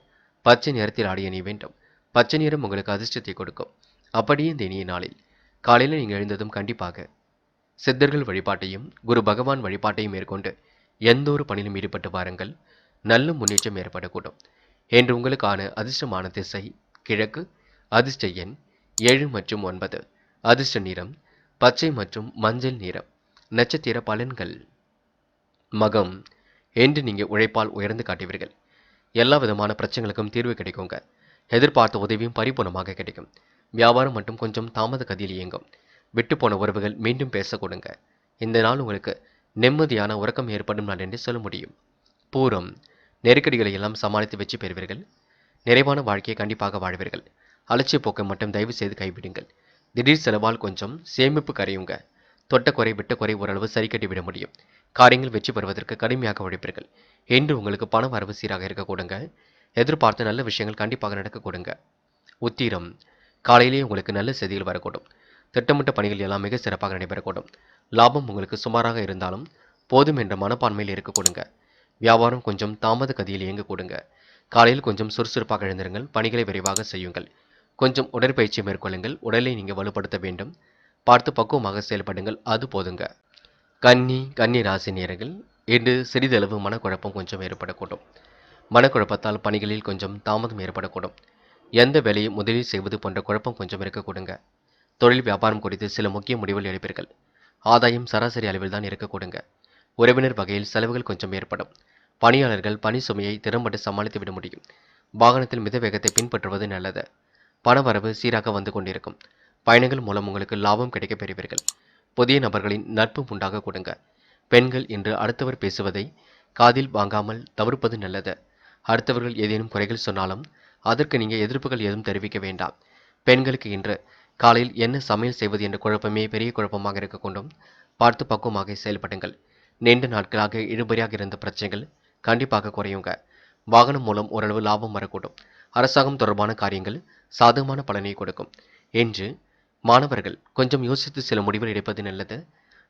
பச்சை நிறத்தில் ஆடை அணிய வேண்டும். பச்சை நிறம் உங்களுக்கு அதிர்ஷ்டத்தை கொடுக்கும். அப்படியே இந்த இனிய நாளில் காலையில் நீங்கள் எழுந்ததும் கண்டிப்பாக சித்தர்கள் வழிபாட்டையும் குரு பகவான் வழிபாட்டையும் மேற்கொண்டு எந்த ஒரு பணியிலும் ஈடுபட்டு வாருங்கள். நல்ல முன்னேற்றம் ஏற்படக்கூடும். என்று உங்களுக்கான அதிர்ஷ்டமான திசை கிழக்கு. அதிர்ஷ்ட எண் 7 மற்றும் 9. அதிர்ஷ்ட நிறம் பச்சை மற்றும் மஞ்சள் நிறம். நட்சத்திர பலன்கள் மகம். என்று நீங்கள் உழைப்பால் உயர்ந்து காட்டுவீர்கள். எல்லா விதமான பிரச்சனைகளுக்கும் தீர்வு கிடைக்குங்க. எதிர்பார்த்த உதவியும் பரிபூர்ணமாக கிடைக்கும். வியாபாரம் மட்டும் கொஞ்சம் தாமத கதியில் இயங்கும். விட்டுப்போன உறவுகள் மீண்டும் பேச கொடுங்க. இந்த நாள் உங்களுக்கு நிம்மதியான உறக்கம் ஏற்படும் நாள் என்று சொல்ல முடியும். பூரம். நெருக்கடிகளை எல்லாம் சமாளித்து வெற்றி பெறுவீர்கள். நிறைவான வாழ்க்கையை கண்டிப்பாக வாழ்வீர்கள். அலட்சிய போக்கை மட்டும் தயவு செய்து கைவிடுங்கள். திடீர் செலவால் கொஞ்சம் சேமிப்பு கரையுங்க. தொட்ட குறை விட்ட குறை ஓரளவு சரி கட்டிவிட முடியும். காரியங்கள் வெற்றி பெறுவதற்கு கடுமையாக உழைப்பீர்கள். இன்று உங்களுக்கு பண வரவு சீராக இருக்க கூடுங்க. எதிர்பார்த்த நல்ல விஷயங்கள் கண்டிப்பாக நடக்க கூடுங்க. உத்திரம் காலையிலேயே உங்களுக்கு நல்ல செய்திகள் வரக்கூடும். திட்டமிட்ட பணிகள் எல்லாம் மிக சிறப்பாக நடைபெறக்கூடும். லாபம் உங்களுக்கு சுமாராக இருந்தாலும் போதும் என்ற மனப்பான்மையில் இருக்க கூடுங்க. வியாபாரம் கொஞ்சம் தாமத கதியில் இயங்க கூடுங்க. காலையில் கொஞ்சம் சுறுசுறுப்பாக எழுந்திருங்கள். பணிகளை விரைவாக செய்யுங்கள். கொஞ்சம் உடற்பயிற்சி மேற்கொள்ளுங்கள். உடலை நீங்கள் வலுப்படுத்த வேண்டும். பார்த்து பக்குவமாக செயல்படுங்கள். அது போதுங்க. கன்னி ராசி நேயர்கள் இன்று சிறிதளவு மனக்குழப்பம் கொஞ்சம் ஏற்படக்கூடும். மனக்குழப்பத்தால் பணிகளில் கொஞ்சம் தாமதம் ஏற்படக்கூடும். எந்த வேலையை முதலில் செய்வது போன்ற குழப்பம் கொஞ்சம் இருக்கக்கூடுங்க. தொழில் வியாபாரம் குறித்து சில முக்கிய முடிவுகள் எடுப்பீர்கள். ஆதாயம் சராசரி அளவில் தான் இருக்கக்கூடுங்க. உறவினர் வகையில் செலவுகள் கொஞ்சம் ஏற்படும். பணியாளர்கள் பணி சுமையை திறம்பட சமாளித்து விட முடியும். வாகனத்தில் மித வேகத்தை பின்பற்றுவது நல்லது. பணவரவு சீராக வந்து கொண்டிருக்கும். பயணங்கள் மூலம் உங்களுக்கு லாபம் கிடைக்கப் பெறுவீர்கள். புதிய நபர்களின் நட்பு உண்டாக கொடுங்க. பெண்கள் இன்று அடுத்தவர் பேசுவதை காதில் வாங்காமல் தவிர்ப்பது நல்லது. அடுத்தவர்கள் ஏதேனும் குறைகள் சொன்னாலும் அதற்கு நீங்கள் எதிர்ப்புகள் எதுவும் தெரிவிக்க வேண்டாம். பெண்களுக்கு இன்று காலையில் என்ன சமையல் செய்வது என்ற குழப்பமே பெரிய குழப்பமாக இருக்கக்கூடும். பார்த்து பக்குவமாக செயல்படுங்கள். நீண்ட நாட்களாக இழுபறியாக இருந்த பிரச்சனைகள் கண்டிப்பாக குறையுங்க. வாகனம் மூலம் ஓரளவு லாபம் வரக்கூடும். அரசாங்கம் தொடர்பான காரியங்கள் சாதகமான பலனை கொடுக்கும். என்று மாணவர்கள் கொஞ்சம் யோசித்து சில முடிவுகள் எடுப்பது நல்லது.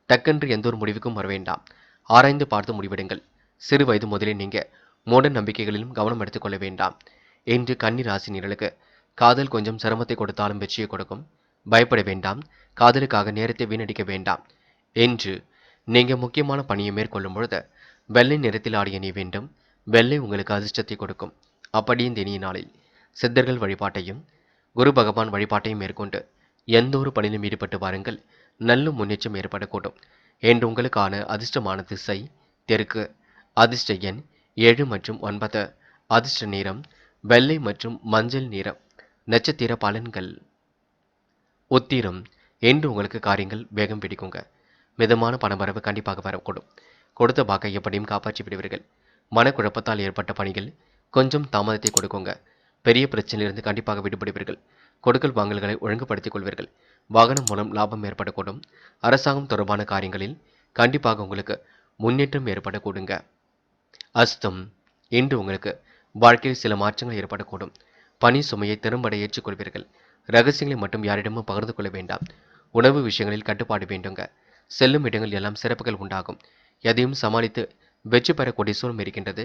டக்கென்று எந்த ஒரு முடிவுக்கும் வர வேண்டாம். ஆராய்ந்து பார்த்து முடிவெடுங்கள். சிறு வயது முதலே நீங்க மூட நம்பிக்கைகளிலும் கவனம் எடுத்துக்கொள்ள வேண்டாம். என்று கன்னி ராசினியர்களுக்கு காதல் கொஞ்சம் சிரமத்தை கொடுத்தாலும் வெற்றியை கொடுக்கும். பயப்பட வேண்டாம். காதலுக்காக நேரத்தை வீணடிக்க வேண்டாம். என்று நீங்க முக்கியமான பணியை மேற்கொள்ளும் பொழுது வெள்ளை நிறத்தில் ஆடிய அணிய வேண்டும். வெள்ளை உங்களுக்கு அதிர்ஷ்டத்தை கொடுக்கும். அப்படி இந்த இனிய நாளில் சித்தர்கள் வழிபாட்டையும் குரு பகவான் வழிபாட்டையும் மேற்கொண்டு எந்த ஒரு பணியிலும் ஈடுபட்டு வாருங்கள். நல்ல முன்னேற்றம் ஏற்படக்கூடும். என்று உங்களுக்கான அதிர்ஷ்டமான திசை தெற்கு. அதிர்ஷ்ட எண் 7 மற்றும் 9. அதிர்ஷ்ட நிறம் வெள்ளை மற்றும் மஞ்சள் நிறம். நட்சத்திர பலன்கள். உத்திரம் என்று உங்களுக்கு காரியங்கள் வேகம் பிடிக்குங்க. மிதமான பணவரவு கண்டிப்பாக வரக்கூடும். கொடுத்த வாக்கை எப்படியும் காப்பாற்றி விடுவீர்கள். மனக்குழப்பத்தால் ஏற்பட்ட பணிகள் கொஞ்சம் தாமதத்தை கொடுக்குங்க. பெரிய பிரச்சனையிலிருந்து கண்டிப்பாக விடுபடுவீர்கள். கொடுக்கல் வாங்கல்களை ஒழுங்குபடுத்திக் கொள்வீர்கள். வாகனம் மூலம் லாபம் ஏற்படக்கூடும். அரசாங்கம் தொடர்பான காரியங்களில் கண்டிப்பாக உங்களுக்கு முன்னேற்றம் ஏற்படக்கூடுங்க. அஸ்தம் இன்று உங்களுக்கு வாழ்க்கையில் சில மாற்றங்கள் ஏற்படக்கூடும். பணி சுமையை திறம்பட ஏற்றுக்கொள்வீர்கள். ரகசியங்களை மட்டும் யாரிடமும் பகிர்ந்து கொள்ள வேண்டாம். உணவு விஷயங்களில் கட்டுப்பாடு வேண்டுங்க. செல்லும் இடங்கள் எல்லாம் சிறப்புகள் உண்டாகும். எதையும் சமாளித்து வெற்றி பெறக்கூடிய சூழல் இருக்கின்றது.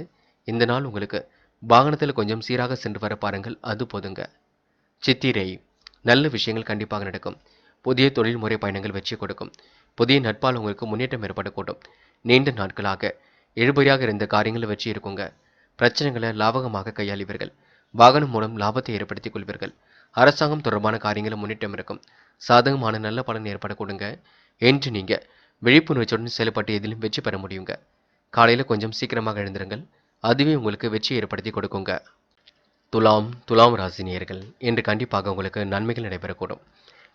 இந்த நாள் உங்களுக்கு வாகனத்தில் கொஞ்சம் சீராக சென்று வர பாருங்கள். அது போதுங்க. சித்திரை நல்ல விஷயங்கள் கண்டிப்பாக நடக்கும். புதிய தொழில்முறை பயணங்கள் வெற்றி கொடுக்கும். புதிய நட்பால் உங்களுக்கு முன்னேற்றம் ஏற்படக்கூடும். நீண்ட நாட்களாக இழுபறியாக இருந்த காரியங்கள் வெற்றி இருக்குங்க. பிரச்சனைகளை லாபகமாக கையாளுவீர்கள். வாகனம் மூலம் லாபத்தை ஏற்படுத்திக் கொள்வீர்கள். அரசாங்கம் தொடர்பான காரியங்களில் முன்னேற்றம் இருக்கும். சாதகமான நல்ல பலன் ஏற்படக்கூடுங்க. என்று நீங்க விழிப்புணர்ச்சியுடன் செயல்பட்டு எதிலும் வெற்றி பெற முடியுங்க. காலையில் கொஞ்சம் சீக்கிரமாக எழுந்திருங்கள். அதுவே உங்களுக்கு வெற்றி ஏற்படுத்தி கொடுக்குங்க. துலாம் ராசினியர்கள் இன்று கண்டிப்பாக உங்களுக்கு நன்மைகள் நடைபெறக்கூடும்.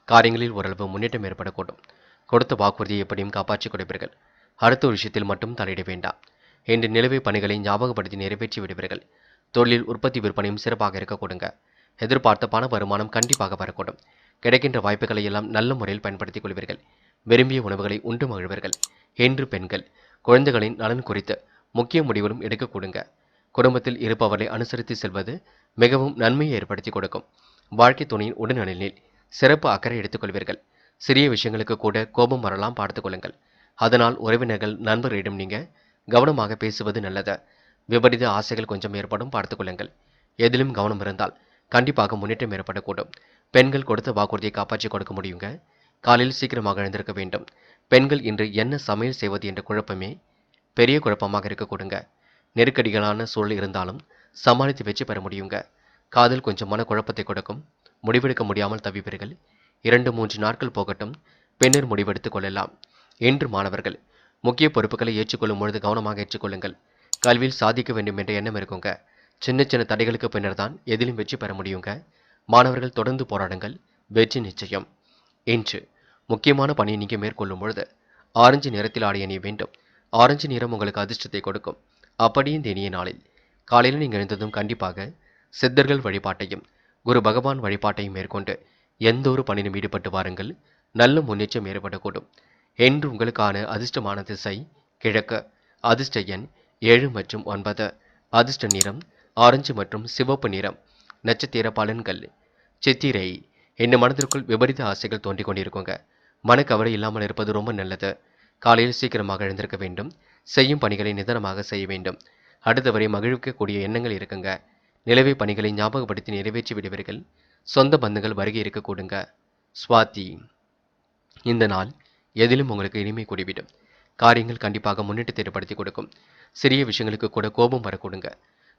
காரியங்களில் ஓரளவு முன்னேற்றம் ஏற்படக்கூடும். கொடுத்த வாக்குறுதியை எப்படியும் காப்பாற்றிக் கொடுப்பீர்கள். அடுத்த ஒரு விஷயத்தில் மட்டும் தலையிட வேண்டாம். இன்று நிலுவை பணிகளை ஞாபகப்படுத்தி நிறைவேற்றி விடுவீர்கள். தொழிலில் உற்பத்தி விற்பனையும் சிறப்பாக இருக்கக்கூடுங்க. எதிர்பார்த்த பண வருமானம் கண்டிப்பாக வரக்கூடும். கிடைக்கின்ற வாய்ப்புகளை எல்லாம் நல்ல முறையில் பயன்படுத்திக் கொள்வீர்கள். விரும்பிய உணவுகளை உண்டு மகிழ்வீர்கள். என்று பெண்கள் குழந்தைகளின் நலன் குறித்து முக்கிய முடிவுகளும் எடுக்கக்கூடுங்க. குடும்பத்தில் இருப்பவர்களை அனுசரித்து செல்வது மிகவும் நன்மையை ஏற்படுத்தி கொடுக்கும். வாழ்க்கை துணையின் உடல்நலனில் சிறப்பு அக்கறை எடுத்துக்கொள்வீர்கள். சிறிய விஷயங்களுக்கு கூட கோபம் வரலாம், பார்த்துக் கொள்ளுங்கள். அதனால் உறவினர்கள் நண்பர்களிடம் நீங்க கவனமாக பேசுவது நல்லது. விபரீத ஆசைகள் கொஞ்சம் ஏற்படும், பார்த்துக் கொள்ளுங்கள். எதிலும் கவனம் இருந்தால் கண்டிப்பாக முன்னேற்றம் ஏற்படக்கூடும். பெண்கள் கொடுத்த வாக்குறுதியை காப்பாற்றி கொடுக்க முடியுங்க. காலையில் சீக்கிரமாக எழுந்திருக்க வேண்டும். பெண்கள் இன்று என்ன சமையல் செய்வது என்ற குழப்பமே பெரிய குழப்பமாக இருக்கக்கூடுங்க. நெருக்கடிகளான சூழல் இருந்தாலும் சமாளித்து வெற்றி பெற முடியுங்க. காதல் கொஞ்சம் மன குழப்பத்தை கொடுக்கும். முடிவெடுக்க முடியாமல் தவிப்பீர்கள். 2-3 நாட்கள் போகட்டும், பின்னர் முடிவெடுத்துக் கொள்ளலாம். என்று மாணவர்கள் முக்கிய பொறுப்புகளை ஏற்றுக்கொள்ளும் பொழுது கவனமாக ஏற்றுக்கொள்ளுங்கள். கல்வியில் சாதிக்க வேண்டும் என்ற எண்ணம் இருக்குங்க. சின்ன சின்ன தடைகளுக்கு பின்னர் தான் எதிலும் வெற்றி பெற முடியுங்க. மாணவர்கள் தொடர்ந்து போராடுங்கள், வெற்றி நிச்சயம். இன்று முக்கியமான பணியை நீங்க மேற்கொள்ளும் பொழுது ஆரஞ்சு நிறத்தில் ஆடை அணிய வேண்டும். ஆரஞ்சு நிறம் உங்களுக்கு அதிர்ஷ்டத்தை கொடுக்கும். அப்படி இந்த இனிய நாளில் காலையில் நீங்கள் எழுந்ததும் கண்டிப்பாக சித்தர்கள் வழிபாட்டையும் குரு பகவான் வழிபாட்டையும் மேற்கொண்டு எந்த ஒரு பணியிலும் ஈடுபட்டு வாருங்கள். நல்ல முன்னேற்றம் ஏற்படக்கூடும். என்று உங்களுக்கான அதிர்ஷ்டமான திசை கிழக்கு. அதிர்ஷ்ட எண் 7 மற்றும் 9. அதிர்ஷ்ட நிறம் ஆரஞ்சு மற்றும் சிவப்பு நிறம். நட்சத்திர பலன்கள். சித்திரை. இந்த மனதிற்குள் விபரீத ஆசைகள் தோன்றிக் கொண்டிருக்குங்க. மனக்கவலை இல்லாமல் இருப்பது ரொம்ப நல்லது. காலையில் சீக்கிரமாக எழுந்திருக்க வேண்டும். செய்யும் பணிகளை நிதானமாக செய்ய வேண்டும். அடுத்தவரை மகிழ்விக்கக்கூடிய எண்ணங்கள் இருக்குங்க. நிலவை பணிகளை ஞாபகப்படுத்தி நிறைவேற்றி விடுவீர்கள். சொந்த பந்தங்கள் வருகை இருக்க கூடுங்க. சுவாதி. இந்த நாள் எதிலும் உங்களுக்கு இனிமை கூடிவிடும். காரியங்கள் கண்டிப்பாக முன்னேற்றத்தை ஏற்படுத்தி கொடுக்கும். சிறிய விஷயங்களுக்கு கூட கோபம் வரக்கூடுங்க.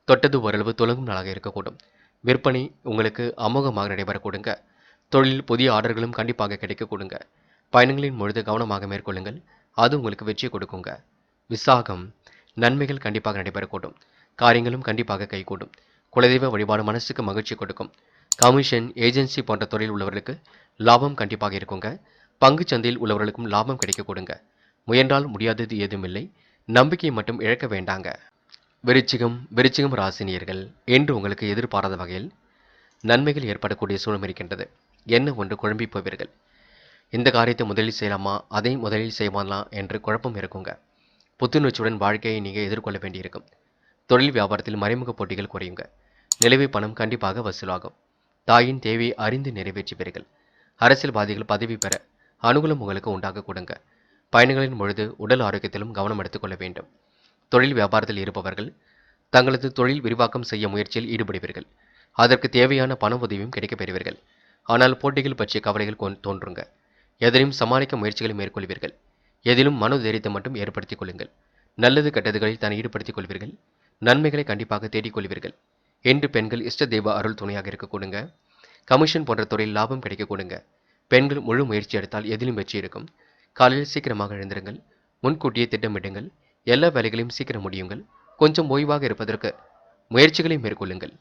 தொட்டது ஓரளவு துலங்கும் நாளாக இருக்கக்கூடும். விற்பனை உங்களுக்கு அமோகமாக நடைபெறக்கூடுங்க. தொழிலில் புதிய ஆர்டர்களும் கண்டிப்பாக கிடைக்க கொடுங்க. பயணங்களின் பொழுது கவனமாக மேற்கொள்ளுங்கள். அது உங்களுக்கு வெற்றியை கொடுக்குங்க. விசாகம். நன்மைகள் கண்டிப்பாக நடைபெறக்கூடும். காரியங்களும் கண்டிப்பாக கைகூடும். குலதெய்வ வழிபாடு மனசுக்கு மகிழ்ச்சி கொடுக்கும். கமிஷன், ஏஜென்சி போன்ற தொழில் உள்ளவர்களுக்கு லாபம் கண்டிப்பாக இருக்குங்க. பங்கு சந்தையில் உள்ளவர்களுக்கும் லாபம் கிடைக்க கொடுங்க. முயன்றால் முடியாதது ஏதுமில்லை. நம்பிக்கையை மட்டும் இழக்க வேண்டாங்க. விருச்சிகம் ராசினியர்கள் என்று உங்களுக்கு எதிர்பாராத வகையில் நன்மைகள் ஏற்படக்கூடிய சூழல் இருக்கின்றது. என்ன ஒன்று குழம்பி போவீர்கள். இந்த காரியத்தை முதலில் செய்யலாமா, அதை முதலில் செய்யலாம் என்று குழப்பம் இருக்குங்க. புத்துணர்ச்சியுடன் வாழ்க்கையை நீங்கள் எதிர்கொள்ள வேண்டியிருக்கும். தொழில் வியாபாரத்தில் மறைமுக போட்டிகள் குறையுங்க. நிலவை பணம் கண்டிப்பாக வசூலாகும். தாயின் தேவையை அறிந்து நிறைவேற்றுவீர்கள். அரசியல்வாதிகள் பதவி பெற அனுகூலம் உங்களுக்கு உண்டாக கொடுங்க. பயணங்களின் பொழுது உடல் ஆரோக்கியத்திலும் கவனம் எடுத்துக்கொள்ள வேண்டும். தொழில் வியாபாரத்தில் இருப்பவர்கள் தங்களது தொழில் விரிவாக்கம் செய்ய முயற்சியில் ஈடுபடுவீர்கள். அதற்கு தேவையான பண உதவியும் கிடைக்கப் பெறுவீர்கள். ஆனால் போட்டிகள் பற்றிய கவலைகள் தோன்றுங்க. எதனையும் சமாளிக்க முயற்சிகளை மேற்கொள்வீர்கள். எதிலும் மன தைரியத்தை மட்டும் ஏற்படுத்திக் கொள்ளுங்கள். நல்லது கெட்டதுகளில் தன்னை ஈடுபடுத்திக் கொள்வீர்கள். நன்மைகளை கண்டிப்பாக தேடிக்கொள்வீர்கள். என்று பெண்கள் இஷ்ட தெய்வ அருள் துணையாக இருக்க கொடுங்க. கமிஷன் போன்ற துறையில் லாபம் கிடைக்க கொடுங்க. பெண்கள் முழு முயற்சி எடுத்தால் எதிலும் வெற்றி இருக்கும். காலையில் சீக்கிரமாக எழுந்திருங்கள். முன்கூட்டியே திட்டமிடுங்கள். எல்லா வேலைகளையும் சீக்கிரம் முடியுங்கள். கொஞ்சம் ஓய்வாக இருப்பதற்கு முயற்சிகளை மேற்கொள்ளுங்கள்.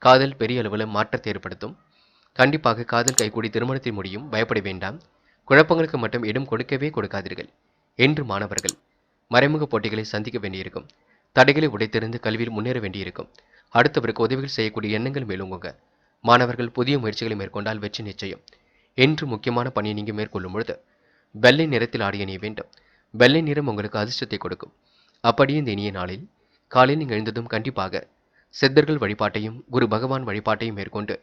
காதல் பெரிய அளவில் மாற்றத்தை ஏற்படுத்தும். கண்டிப்பாக காதல் கைகூடி திருமணத்தை முடியும். பயப்பட வேண்டாம். குழப்பங்களுக்கு மட்டும் இடம் கொடுக்கவே கொடுக்காதீர்கள். என்று மாணவர்கள் மறைமுக போட்டிகளை சந்திக்க வேண்டியிருக்கும். தடைகளை உடைத்தெறிந்து கல்வியில் முன்னேற வேண்டியிருக்கும். அடுத்தவருக்கு உதவிகள் செய்யக்கூடிய எண்ணங்கள் மேலோங்குங்க. மாணவர்கள் புதிய முயற்சிகளை மேற்கொண்டால் வெற்றி நிச்சயம். என்று முக்கியமான பணியை நீங்கள் மேற்கொள்ளும் பொழுது வெள்ளை நிறத்தில் ஆடிய அணிய வேண்டும். வெள்ளை நிறம் உங்களுக்கு அதிர்ஷ்டத்தை கொடுக்கும். அப்படியே இந்த இனிய நாளில் காலையில் நீங்கள் எழுந்ததும் கண்டிப்பாக சித்தர்கள் வழிபாட்டையும் குரு பகவான் வழிபாட்டையும் மேற்கொண்டு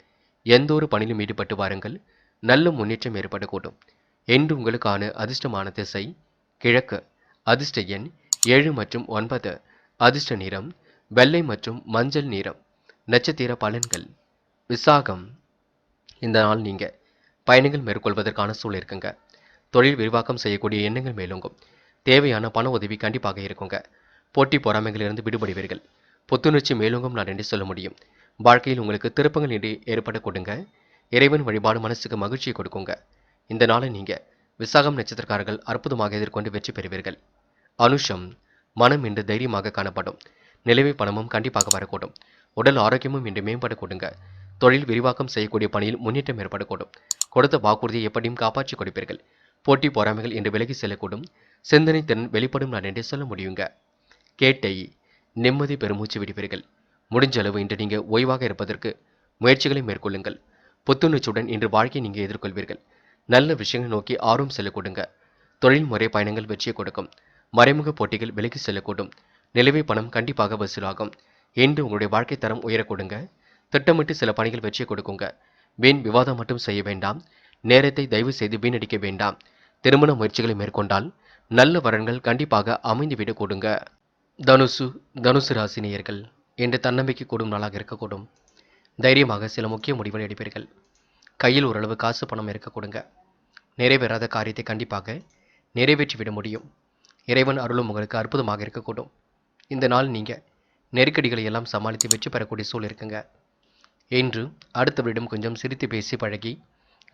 எந்த ஒரு பணியிலும் ஈடுபட்டு வாருங்கள். நல்ல முன்னேற்றம் ஏற்படக்கூடும். என்று உங்களுக்கான அதிர்ஷ்டமான திசை கிழக்கு. அதிர்ஷ்ட எண் 7 மற்றும் 9. அதிர்ஷ்ட நிறம் வெள்ளை மற்றும் மஞ்சள் நிறம். நட்சத்திர பலன்கள். விசாகம். இந்த நாள் நீங்க பயணங்கள் மேற்கொள்வதற்கான சூழல் இருக்குங்க. தொழில் விரிவாக்கம் செய்யக்கூடிய எண்ணங்கள் மேலோங்கும். தேவையான பண உதவி கண்டிப்பாக இருக்குங்க. போட்டி பொறாமைகளிலிருந்து விடுபடுவீர்கள். புத்துணர்ச்சி மேலோங்கும் நாள் என்று சொல்ல முடியும். வாழ்க்கையில் உங்களுக்கு திருப்பங்கள் இன்றி ஏற்பட கொடுங்க. இறைவன் வழிபாடு மனசுக்கு மகிழ்ச்சியை கொடுக்குங்க. இந்த நாளை நீங்க விசாகம் நட்சத்திரக்காரர்கள் அற்புதமாக எதிர்கொண்டு வெற்றி பெறுவீர்கள். அனுஷம். மனம் இன்று தைரியமாக காணப்படும். நிலைமை பணமும் கண்டிப்பாக வரக்கூடும். உடல் ஆரோக்கியமும் இன்று மேம்பட கொடுங்க. தொழில் விரிவாக்கம் செய்யக்கூடிய பணியில் முன்னேற்றம் ஏற்படக்கூடும். கொடுத்த வாக்குறுதியை எப்படியும் காப்பாற்றி கொடுப்பீர்கள். போட்டி பொறாமைகள் இன்று விலகி செல்லக்கூடும். சிந்தனை திறன் வெளிப்படும் நான் என்றே சொல்ல முடியுங்க. கேட்டை. நிம்மதி பெருமூச்சு விடுவீர்கள். முடிஞ்ச அளவு இன்று நீங்க ஓய்வாக இருப்பதற்கு முயற்சிகளை மேற்கொள்ளுங்கள். புத்துணர்ச்சியுடன் இன்று வாழ்க்கையை நீங்க எதிர்கொள்வீர்கள். நல்ல விஷயங்களை நோக்கி ஆர்வம் செல்லக்கூடுங்க. தொழில்முறை பயணங்கள் வெற்றியை கொடுக்கும். மறைமுக போட்டிகள் விலகி செல்லக்கூடும். நிலவை பணம் கண்டிப்பாக வசூலாகும். என்று உங்களுடைய வாழ்க்கை தரம் உயரக்கூடுங்க. திட்டமிட்டு சில பணிகள் வெற்றியை கொடுக்குங்க. வீண் விவாதம் மட்டும் செய்ய வேண்டாம். நேரத்தை தயவு செய்து வீணடிக்க வேண்டாம். திருமண முயற்சிகளை மேற்கொண்டால் நல்ல வரன்கள் கண்டிப்பாக அமைந்துவிடக் கொடுங்க. தனுசு ராசினியர்கள் என்று தன்னம்பிக்கை கூடும் நாளாக இருக்கக்கூடும். தைரியமாக சில முக்கிய முடிவுகள் எடுப்பீர்கள். கையில் ஓரளவு காசு பணம் இருக்க கொடுங்க. நிறைவேறாத காரியத்தை கண்டிப்பாக நிறைவேற்றிவிட முடியும். இறைவன் அருளும் உங்களுக்கு அற்புதமாக இருக்கக்கூடும். இந்த நாள் நீங்கள் நெருக்கடிகளை எல்லாம் சமாளித்து வெற்றி பெறக்கூடிய சூழல் இருக்குங்க. என்று அடுத்தவரிடம் கொஞ்சம் சிரித்து பேசி பழகி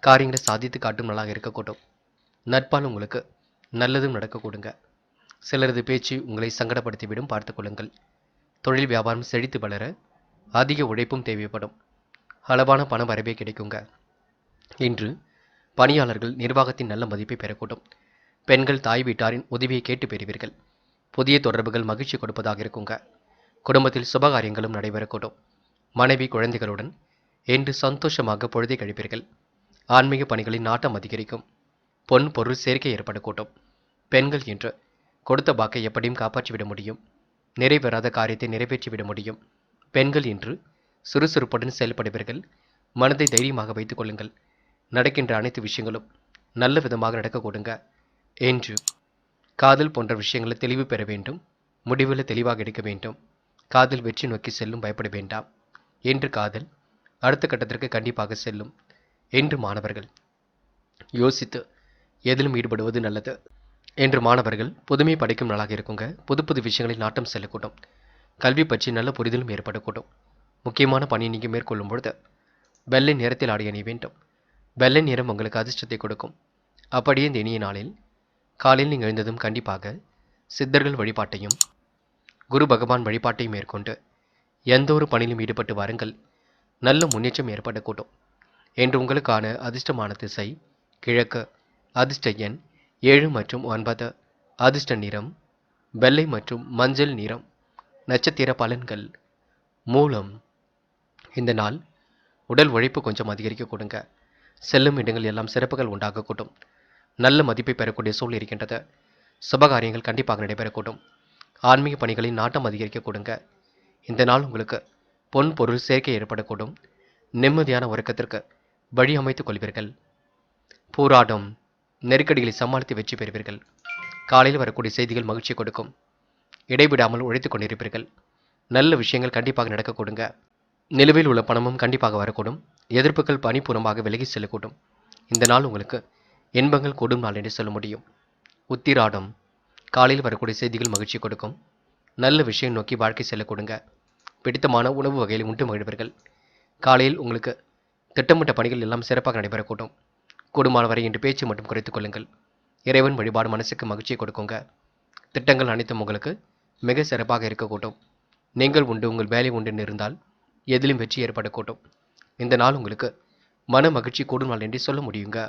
காரியங்களை சாதித்து காட்டும் நாளாக இருக்கக்கூடும். நட்பால் உங்களுக்கு நல்லதும் நடக்க கொடுங்க. சிலரது பேச்சு உங்களை சங்கடப்படுத்திவிடும், பார்த்து கொள்ளுங்கள். தொழில் வியாபாரம் செழித்து வளர அதிக உழைப்பும் தேவைப்படும். அளவான பண வரவே கிடைக்குங்க. இன்று பணியாளர்கள் நிர்வாகத்தின் நல்ல மதிப்பை பெறக்கூடும். பெண்கள் தாய் வீட்டாரின் உதவியை கேட்டு பெறுவீர்கள். புதிய தொடர்புகள் மகிழ்ச்சி கொடுப்பதாக இருக்குங்க. குடும்பத்தில் சுபகாரியங்களும் நடைபெறக்கூடும். மனைவி குழந்தைகளுடன் என்று சந்தோஷமாக பொழுதை கழிப்பீர்கள். ஆன்மீக பணிகளின் நாட்டம் அதிகரிக்கும். பொன் பொருள் சேர்க்கை ஏற்படக்கூடும். பெண்கள் என்று கொடுத்த வாக்கை எப்படியும் காப்பாற்றிவிட முடியும். நிறைவேறாத காரியத்தை நிறைவேற்றிவிட முடியும். பெண்கள் என்று சுறுசுறுப்புடன் செயல்படுவீர்கள். மனதை தைரியமாக வைத்துக் கொள்ளுங்கள். நடக்கின்ற அனைத்து விஷயங்களும் நல்ல விதமாக நடக்க கொடுங்க. என்று காதல் போன்ற விஷயங்களில் தெளிவு பெற வேண்டும். முடிவில் தெளிவாக எடுக்க வேண்டும். காதல் வெற்றி நோக்கி செல்லும், பயப்பட வேண்டாம். என்று காதல் அடுத்த கட்டத்திற்கு கண்டிப்பாக செல்லும். என்று மாணவர்கள் யோசித்து எதிலும் ஈடுபடுவது நல்லது. என்று மாணவர்கள் புதுமை படைக்கும் நாளாக இருக்குங்க. புது புது விஷயங்களில் நாட்டம் செல்லக்கூடும். கல்வி பற்றி நல்ல புரிதலும் ஏற்படக்கூடும். முக்கியமான பணியை நீங்கள் மேற்கொள்ளும் பொழுது வெள்ளை நிறத்தில் ஆடை அணிய வேண்டும். வெள்ளை நிறம் உங்களுக்கு அதிர்ஷ்டத்தை கொடுக்கும். அப்படியே இந்த இனிய நாளில் காலையில் நீங்கள் எழுந்ததும் கண்டிப்பாக சித்தர்கள் வழிபாட்டையும் குரு பகவான் வழிபாட்டையும் மேற்கொண்டு எந்த ஒரு பணியிலும் ஈடுபட்டு வாருங்கள். நல்ல முன்னேற்றம் ஏற்படக்கூடும். என்று உங்களுக்கான அதிர்ஷ்டமான திசை கிழக்கு. அதிர்ஷ்ட எண் 7 மற்றும் 9. அதிர்ஷ்ட நிறம் வெள்ளை மற்றும் மஞ்சள் நிறம். நட்சத்திர பலன்கள். மூலம். இந்த நாள் உடல் உழைப்பு கொஞ்சம் அதிகரிக்க கொடுங்க. செல்லும் இடங்கள் எல்லாம் சிறப்புகள் உண்டாகக்கூடும். நல்ல மதிப்பை பெறக்கூடிய சூழல் இருக்கின்றது. சுபகாரியங்கள் கண்டிப்பாக நடைபெறக்கூடும். ஆன்மீக பணிகளில் நாட்டம் அதிகரிக்க கொடுங்க. இந்த நாள் உங்களுக்கு பொன் பொருள் சேர்க்கை ஏற்படக்கூடும். நிம்மதியான உறக்கத்திற்கு வழி அமைத்துக் கொள்வீர்கள். போராடும் நெருக்கடிகளை சமாளித்து வெற்றி பெறுவீர்கள். காலையில் வரக்கூடிய செய்திகள் மகிழ்ச்சி கொடுக்கும். இடைவிடாமல் உழைத்துக் கொண்டிருப்பீர்கள். நல்ல விஷயங்கள் கண்டிப்பாக நடக்க கொடுங்க. நிலுவையில் உள்ள பணமும் கண்டிப்பாக வரக்கூடும். எதிர்ப்புகள் பணிபூர்வமாக விலகி செல்லக்கூடும். இந்த நாள் உங்களுக்கு இன்பங்கள் கூடும் நாள் என்று சொல்ல முடியும். உத்திராடம் காலையில் வரக்கூடிய செய்திகள் மகிழ்ச்சி கொடுக்கும். நல்ல விஷயம் நோக்கி வாழ்க்கை செல்ல கொடுங்க. பிடித்தமான உணவு வகையில் உண்டு மகிழ்வீர்கள். காலையில் உங்களுக்கு திட்டமிட்ட பணிகள் எல்லாம் சிறப்பாக நடைபெறக்கூடும். கூடுமான வரை இன்று பேச்சு மட்டும் குறைத்துக் கொள்ளுங்கள். இறைவன் வழிபாடு மனசுக்கு மகிழ்ச்சியை கொடுக்குங்க. திட்டங்கள் அனைத்தும் உங்களுக்கு மிக சிறப்பாக இருக்கக்கூடும். நீங்கள் உண்டு, உங்கள் வேலை உண்டு இருந்தால் எதிலும் வெற்றி ஏற்படக்கூடும். இந்த நாள் உங்களுக்கு மன மகிழ்ச்சி கூடும் நாள் என்று சொல்ல முடியுங்க.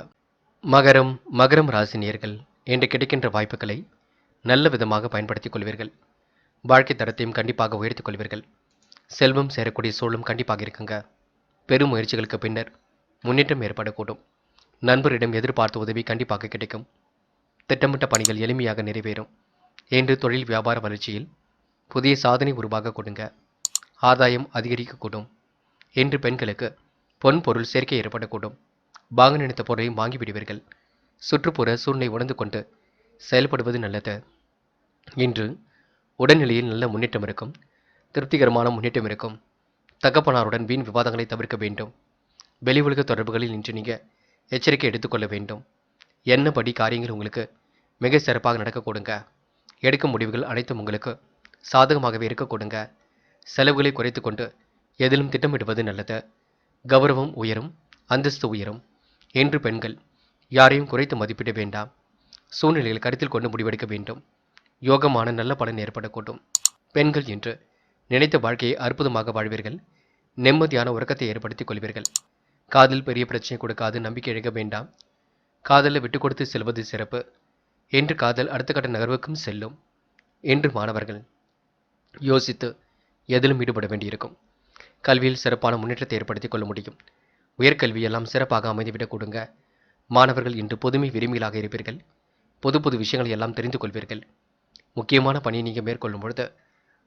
மகரம் ராசினியர்கள் இன்று கிடைக்கின்ற வாய்ப்புகளை நல்ல விதமாக பயன்படுத்திக் கொள்வீர்கள். வாழ்க்கை தரத்தையும் கண்டிப்பாக உயர்த்திக் கொள்வீர்கள். செல்வம் சேரக்கூடிய சூழலும் கண்டிப்பாக இருக்குங்க. பெரும் முயற்சிகளுக்கு பின்னர் முன்னேற்றம் ஏற்படக்கூடும். நண்பரிடம் எதிர்பார்த்த உதவி கண்டிப்பாக கிடைக்கும். திட்டமிட்ட பணிகள் எளிமையாக நிறைவேறும். என்று தொழில் வியாபார வளர்ச்சியில் புதிய சாதனை உருவாக கொடுங்க. ஆதாயம் அதிகரிக்கக்கூடும். என்று பெண்களுக்கு பொன் பொருள் சேர்க்கை ஏற்படக்கூடும். வாங்க நினைத்த பொருளையும் வாங்கிவிடுவீர்கள். சுற்றுப்புற சூழ்நிலை உணர்ந்து கொண்டு செயல்படுவது நல்லது. இன்று உடல்நிலையில் நல்ல முன்னேற்றம் இருக்கும். திருப்திகரமான முன்னேற்றம் இருக்கும். தகப்பனாருடன் வீண் விவாதங்களை தவிர்க்க வேண்டும். வெளி உலக தொடர்புகளில் இன்று நீங்கள் எச்சரிக்கை எடுத்துக்கொள்ள வேண்டும். என்னபடி காரியங்கள் உங்களுக்கு மிக சிறப்பாக நடக்க கொடுங்க. எடுக்கும் முடிவுகள் அனைத்தும் உங்களுக்கு சாதகமாகவே இருக்க கொடுங்க. செலவுகளை குறைத்து கொண்டு எதிலும் திட்டமிடுவது நல்லது. கௌரவம் உயரும், அந்தஸ்து உயரும். என்று பெண்கள் யாரையும் குறைத்து மதிப்பிட வேண்டாம். சூழ்நிலையில் கருத்தில் கொண்டு முடிவெடுக்க வேண்டும். யோகமான நல்ல பலன் ஏற்படக்கூடும். பெண்கள் என்று நினைத்த வாழ்க்கையை அற்புதமாக வாழ்வீர்கள். நிம்மதியான உறக்கத்தை ஏற்படுத்திக் கொள்வீர்கள். காதல் பெரிய பிரச்சனை கொடுக்காது, நம்பிக்கை இழக்க வேண்டாம். காதலில் விட்டு கொடுத்து செல்வது சிறப்பு. என்று காதல் அடுத்த கட்ட நகர்வுக்கும் செல்லும். என்று மாணவர்கள் யோசித்து எதிலும் ஈடுபட வேண்டியிருக்கும். கல்வியில் சிறப்பான முன்னேற்றத்தை ஏற்படுத்திக் கொள்ள முடியும். உயர்கல்வி எல்லாம் சிறப்பாக அமைந்துவிடக் கொடுங்க. மாணவர்கள் இன்று புதுமை விரும்பிகளாக இருப்பீர்கள். புது புது விஷயங்களை எல்லாம் தெரிந்து கொள்வீர்கள். முக்கியமான பணியை நீங்கள் மேற்கொள்ளும் பொழுது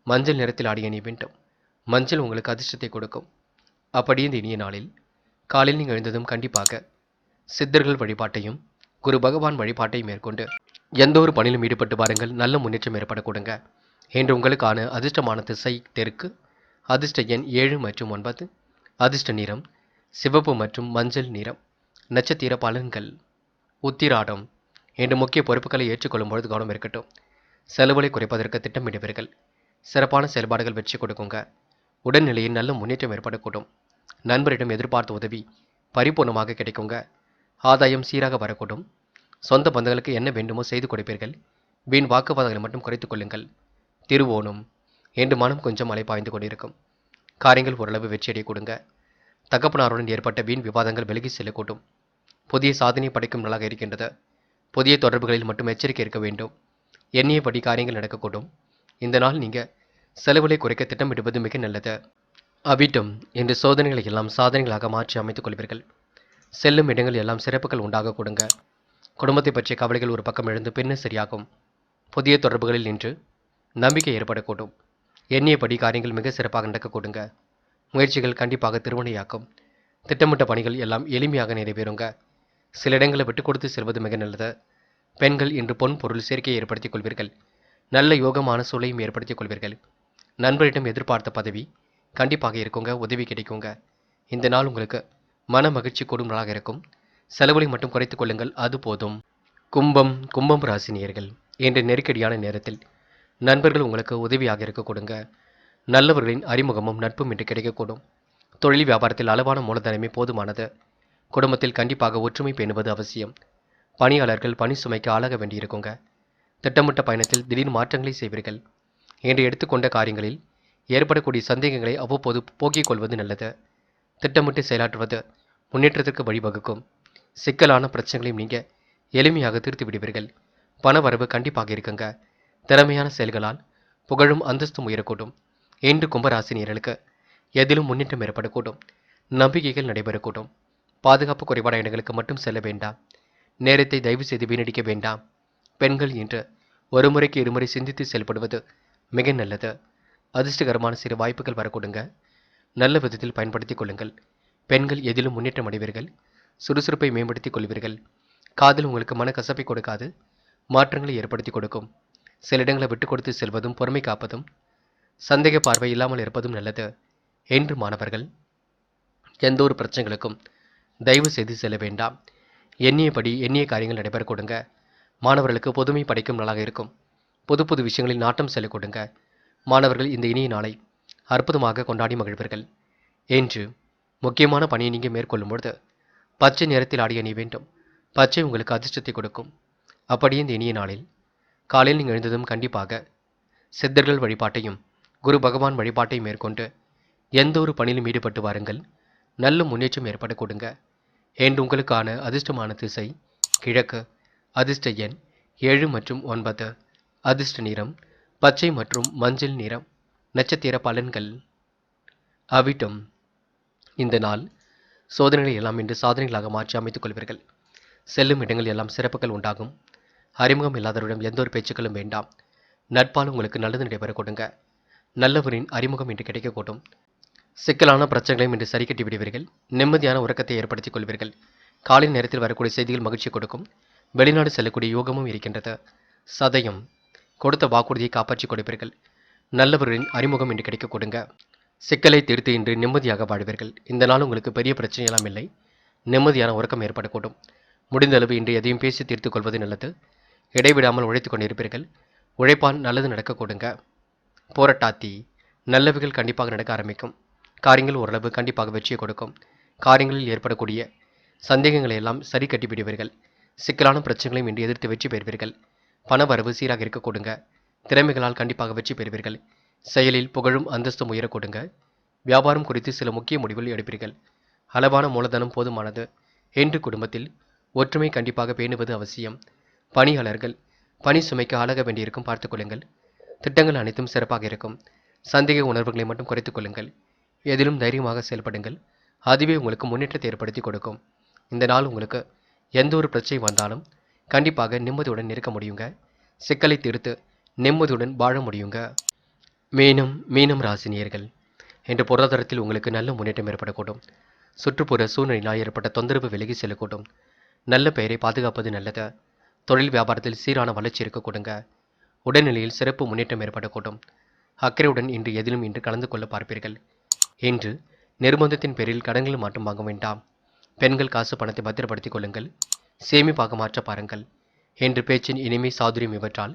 மஞ்சள் நிறத்தில் ஆடை அணிய வேண்டும். மஞ்சள் உங்களுக்கு அதிர்ஷ்டத்தை கொடுக்கும். அப்படியே இந்த இனிய நாளில் காலையில் நீங்கள் எழுந்ததும் கண்டிப்பாக சித்தர்கள் வழிபாட்டையும் குரு பகவான் வழிபாட்டையும் மேற்கொண்டு எந்த ஒரு பணியிலும் ஈடுபட்டு வாருங்கள். நல்ல முன்னேற்றம் ஏற்பட கொடுங்க. என்று உங்களுக்கான அதிர்ஷ்டமான திசை தெற்கு. அதிர்ஷ்ட எண் 7 மற்றும் 9. அதிர்ஷ்ட நிறம் சிவப்பு மற்றும் மஞ்சள் நிறம். நட்சத்திர பலன்கள். உத்திராடம் என்று முக்கிய பொறுப்புகளை ஏற்றுக்கொள்ளும் பொழுது கவனம் இருக்கட்டும். செலவுகளை குறைப்பதற்கு திட்டமிடுவீர்கள். சிறப்பான செயல்பாடுகள் வெற்றி கொடுக்குங்க. உடல்நிலையில் நல்ல முன்னேற்றம் ஏற்படக்கூடும். நண்பரிடம் எதிர்பார்த்த உதவி பரிபூர்ணமாக கிடைக்குங்க. ஆதாயம் சீராக வரக்கூடும். சொந்த பந்தங்களுக்கு என்ன வேண்டுமோ செய்து கொடுப்பீர்கள். வீண் வாக்குவாதங்களை மட்டும் குறைத்துக் கொள்ளுங்கள். திருவோணம் என்று மனம் கொஞ்சம் அலைப்பாய்ந்து கொண்டிருக்கும். காரியங்கள் ஓரளவு வெற்றியடைய கொடுங்க. தகப்பனாருடன் ஏற்பட்ட வீண் விவாதங்கள் விலகி செல்லக்கூடும். புதிய சாதனை படைக்கும் நாளாக இருக்கின்றது. புதிய தொடர்புகளில் மட்டும் எச்சரிக்கை இருக்க வேண்டும். எண்ணியபடி காரியங்கள் நடக்கக்கூடும். இந்த நாள் நீங்கள் செலவுகளை குறைக்க திட்டமிடுவது மிக நல்லது. அவிட்டம் என்று சோதனைகளை எல்லாம் சாதனைகளாக மாற்றி அமைத்துக் கொள்வீர்கள். செல்லும் இடங்கள் எல்லாம் சிறப்புகள் உண்டாக கொடுங்க. குடும்பத்தை பற்றிய கவலைகள் ஒரு பக்கம் எழுந்து பின்னர் சரியாகும். புதிய தொடர்புகளில் நின்று நம்பிக்கை ஏற்படக்கூடும். எண்ணியபடி காரியங்கள் மிக சிறப்பாக நடக்கக்கூடுங்க. முயற்சிகள் கண்டிப்பாக திருவினையாக்கும். திட்டமிட்ட பணிகள் எல்லாம் எளிமையாக நிறைவேறுங்க. சில இடங்களை விட்டுக் கொடுத்து செல்வது மிக நல்லது. பெண்கள் இன்று பொன் பொருள் சேர்க்கையை ஏற்படுத்திக் கொள்வீர்கள். நல்ல யோகமான சூழலையும் ஏற்படுத்திக் கொள்வீர்கள். நண்பரிடம் எதிர்பார்த்த பதவி கண்டிப்பாக இருக்குங்க, உதவி கிடைக்குங்க. இந்த நாள் உங்களுக்கு மன மகிழ்ச்சி கூடும் நாளாக இருக்கும். செலவுகளை மட்டும் குறைத்துக் கொள்ளுங்கள், அது போதும். கும்பம் ராசினியர்கள் இன்று நெருக்கடியான நேரத்தில் நண்பர்கள் உங்களுக்கு உதவியாக இருக்க கொடுங்க. நல்லவர்களின் அறிமுகமும் நட்பும் இன்று கிடைக்கக்கூடும். தொழில் வியாபாரத்தில் அளவான மூலதனமே போதுமானது. குடும்பத்தில் கண்டிப்பாக ஒற்றுமை பேணுவது அவசியம். பணியாளர்கள் பணி சுமைக்கு ஆளாக வேண்டியிருக்குங்க. திட்டமிட்ட பயணத்தில் திடீர் மாற்றங்களை செய்வீர்கள். இன்று எடுத்துக்கொண்ட காரியங்களில் ஏற்படக்கூடிய சந்தேகங்களை அவ்வப்போது போக்கிக் கொள்வது நல்லது. திட்டமிட்டு செயலாற்றுவது முன்னேற்றத்திற்கு வழிவகுக்கும். சிக்கலான பிரச்சனைகளையும் நீங்க எளிமையாக தீர்த்து விடுவீர்கள். பண வரவு கண்டிப்பாக இருக்குங்க. திறமையான செயல்களால் புகழும் அந்தஸ்தும் உயரக்கூடும். இன்று கும்பராசினியர்களுக்கு எதிலும் முன்னேற்றம் ஏற்படக்கூடும். நம்பிக்கைகள் நடைபெறக்கூடும். பாதுகாப்பு குறைபான இடங்களுக்கு மட்டும் செல்ல வேண்டாம். நேரத்தை தயவு செய்து வீணடிக்க வேண்டாம். பெண்கள் இன்று ஒரு முறைக்கு இருமுறை சிந்தித்து செயல்படுவது மிக நல்லது. அதிர்ஷ்டகரமான சிறு வாய்ப்புகள் வரக்கூடுங்க. நல்ல விதத்தில் பயன்படுத்திக் கொள்ளுங்கள். பெண்கள் எதிலும் முன்னேற்றம் அடைவீர்கள். சுறுசுறுப்பை மேம்படுத்திக் கொள்வீர்கள். காதல் உங்களுக்கு மனக்கசப்பை கொடுக்காது, மாற்றங்களை ஏற்படுத்தி கொடுக்கும். சில இடங்களை விட்டுக் கொடுத்து செல்வதும் பொறுமை காப்பதும் சந்தேக பார்வை இல்லாமல் இருப்பதும் நல்லது. என்று மாணவர்கள் எந்த ஒரு பிரச்சனைகளுக்கும் தயவு செய்து செல்ல வேண்டாம். எண்ணியபடி எண்ணிய காரியங்கள் நடைபெற கொடுங்க. மாணவர்களுக்கு புதுமை படைக்கும் நாளாக இருக்கும். புது புது விஷயங்களில் நாட்டம் செல்ல கொடுங்க. மாணவர்கள் இந்த இனிய நாளை அற்புதமாக கொண்டாடி மகிழ்வீர்கள். என்று முக்கியமான பணியை நீங்கள் மேற்கொள்ளும் பொழுது பச்சை நிறத்தில் ஆடிய அணி வேண்டும். பச்சை உங்களுக்கு அதிர்ஷ்டத்தை கொடுக்கும். அப்படியே இந்த இனிய நாளில் காலையில் நீங்கள் எழுந்ததும் கண்டிப்பாக சித்தர்கள் வழிபாட்டையும் குரு பகவான் வழிபாட்டையும் மேற்கொண்டு எந்த ஒரு பணியிலும் ஈடுபட்டு வாருங்கள். நல்ல முன்னேற்றம் ஏற்பட கொடுங்க. என்று உங்களுக்கான அதிர்ஷ்டமான திசை கிழக்கு. அதிர்ஷ்ட எண் 7 மற்றும் 9. அதிர்ஷ்ட நிறம் பச்சை மற்றும் மஞ்சள் நிறம். நட்சத்திர பலன்கள். அவிட்டம். இந்த நாள் சோதனைகளை எல்லாம் இன்று சாதனைகளாக மாற்றி அமைத்துக் கொள்வீர்கள். செல்லும் இடங்கள் எல்லாம் சிறப்புகள் உண்டாகும். அறிமுகம் இல்லாதவரிடம் எந்த ஒரு பேச்சுக்களும் வேண்டாம். நட்பால் உங்களுக்கு நல்லது நடைபெற கொடுங்க. நல்லவரின் அறிமுகம் இன்று கிடைக்கக்கூடும். சிக்கலான பிரச்சனைகளையும் இன்று சரி கட்டி விடுவீர்கள். நிம்மதியான உறக்கத்தை ஏற்படுத்திக் கொள்வீர்கள். காலை நேரத்தில் வரக்கூடிய செய்திகள் மகிழ்ச்சி கொடுக்கும். வெளிநாடு செல்லக்கூடிய யோகமும் இருக்கின்றது. சதயம். கொடுத்த வாக்குறுதியை காப்பாற்றிக் கொடுப்பீர்கள். நல்லவர்களின் அறிமுகம் இன்று கிடைக்க கொடுங்க. சிக்கலை தீர்த்து இன்று நிம்மதியாக வாழ்வீர்கள். இந்த நாள் உங்களுக்கு பெரிய பிரச்சனை எல்லாம் இல்லை. நிம்மதியான உறக்கம் ஏற்படக்கூடும். முடிந்த அளவு இன்று எதையும் பேசி தீர்த்துக் கொள்வது நல்லது. இடைவிடாமல் உழைத்துக் கொண்டிருப்பீர்கள். உழைப்பால் நல்லது நடக்க கொடுங்க. போராட்டாத்தி. நல்லவைகள் கண்டிப்பாக நடக்க ஆரம்பிக்கும். காரியங்கள் ஓரளவு கண்டிப்பாக வெற்றியை கொடுக்கும். காரியங்களில் ஏற்படக்கூடிய சந்தேகங்களை எல்லாம் சரி கட்டிவிடுவீர்கள். சிக்கலான பிரச்சனைகளையும் இன்று எதிர்த்து வெற்றி பெறுவீர்கள். பண வரவு சீராக இருக்க கொடுங்க. திறமைகளால் கண்டிப்பாக வெற்றி பெறுவீர்கள். செயலில் புகழும் அந்தஸ்தும் உயர கொடுங்க. வியாபாரம் குறித்து சில முக்கிய முடிவுகள் எடுப்பீர்கள். அளவான மூலதனம் போதுமானது. என்று குடும்பத்தில் ஒற்றுமை கண்டிப்பாக பேணுவது அவசியம். பணியாளர்கள் பணி சுமைக்கு ஆளாக வேண்டியிருக்கும் பார்த்துக் கொள்ளுங்கள். திட்டங்கள் அனைத்தும் சிறப்பாக இருக்கும். சந்தேக உணர்வுகளை மட்டும் குறைத்துக் கொள்ளுங்கள். எதிலும் தைரியமாக செயல்படுங்கள். அதுவே உங்களுக்கு முன்னேற்றத்தை ஏற்படுத்தி கொடுக்கும். இந்த நாள் உங்களுக்கு எந்த ஒரு பிரச்சனை வந்தாலும் கண்டிப்பாக நிம்மதியுடன் இருக்க முடியுங்க. சிக்கலை தீர்த்து நிம்மதியுடன் வாழ முடியுங்க. மீனம் ராசினியர்கள் என்ற பொருளாதாரத்தில் உங்களுக்கு நல்ல முன்னேற்றம் ஏற்படக்கூடும். சுற்றுப்புற சூழ்நிலையினால் ஏற்பட்ட தொந்தரவு விலகி செல்லக்கூடும். நல்ல பெயரை பாதுகாப்பது நல்லது. தொழில் வியாபாரத்தில் சீரான வளர்ச்சி இருக்க கொடுங்க. உடல்நிலையில் சிறப்பு முன்னேற்றம் ஏற்படக்கூடும். அக்கறையுடன் இன்று எதிலும் இன்று கலந்து கொள்ள பார்ப்பீர்கள். இன்று நிர்பந்தத்தின் பேரில் கடன்கள் மாற்றம் வாங்க வேண்டாம். பெண்கள் காசு பணத்தை பத்திரப்படுத்திக் கொள்ளுங்கள். சேமிப்பாக மாற்ற பாருங்கள். என்று பேச்சின் இனிமை சாதுரியம் இவற்றால்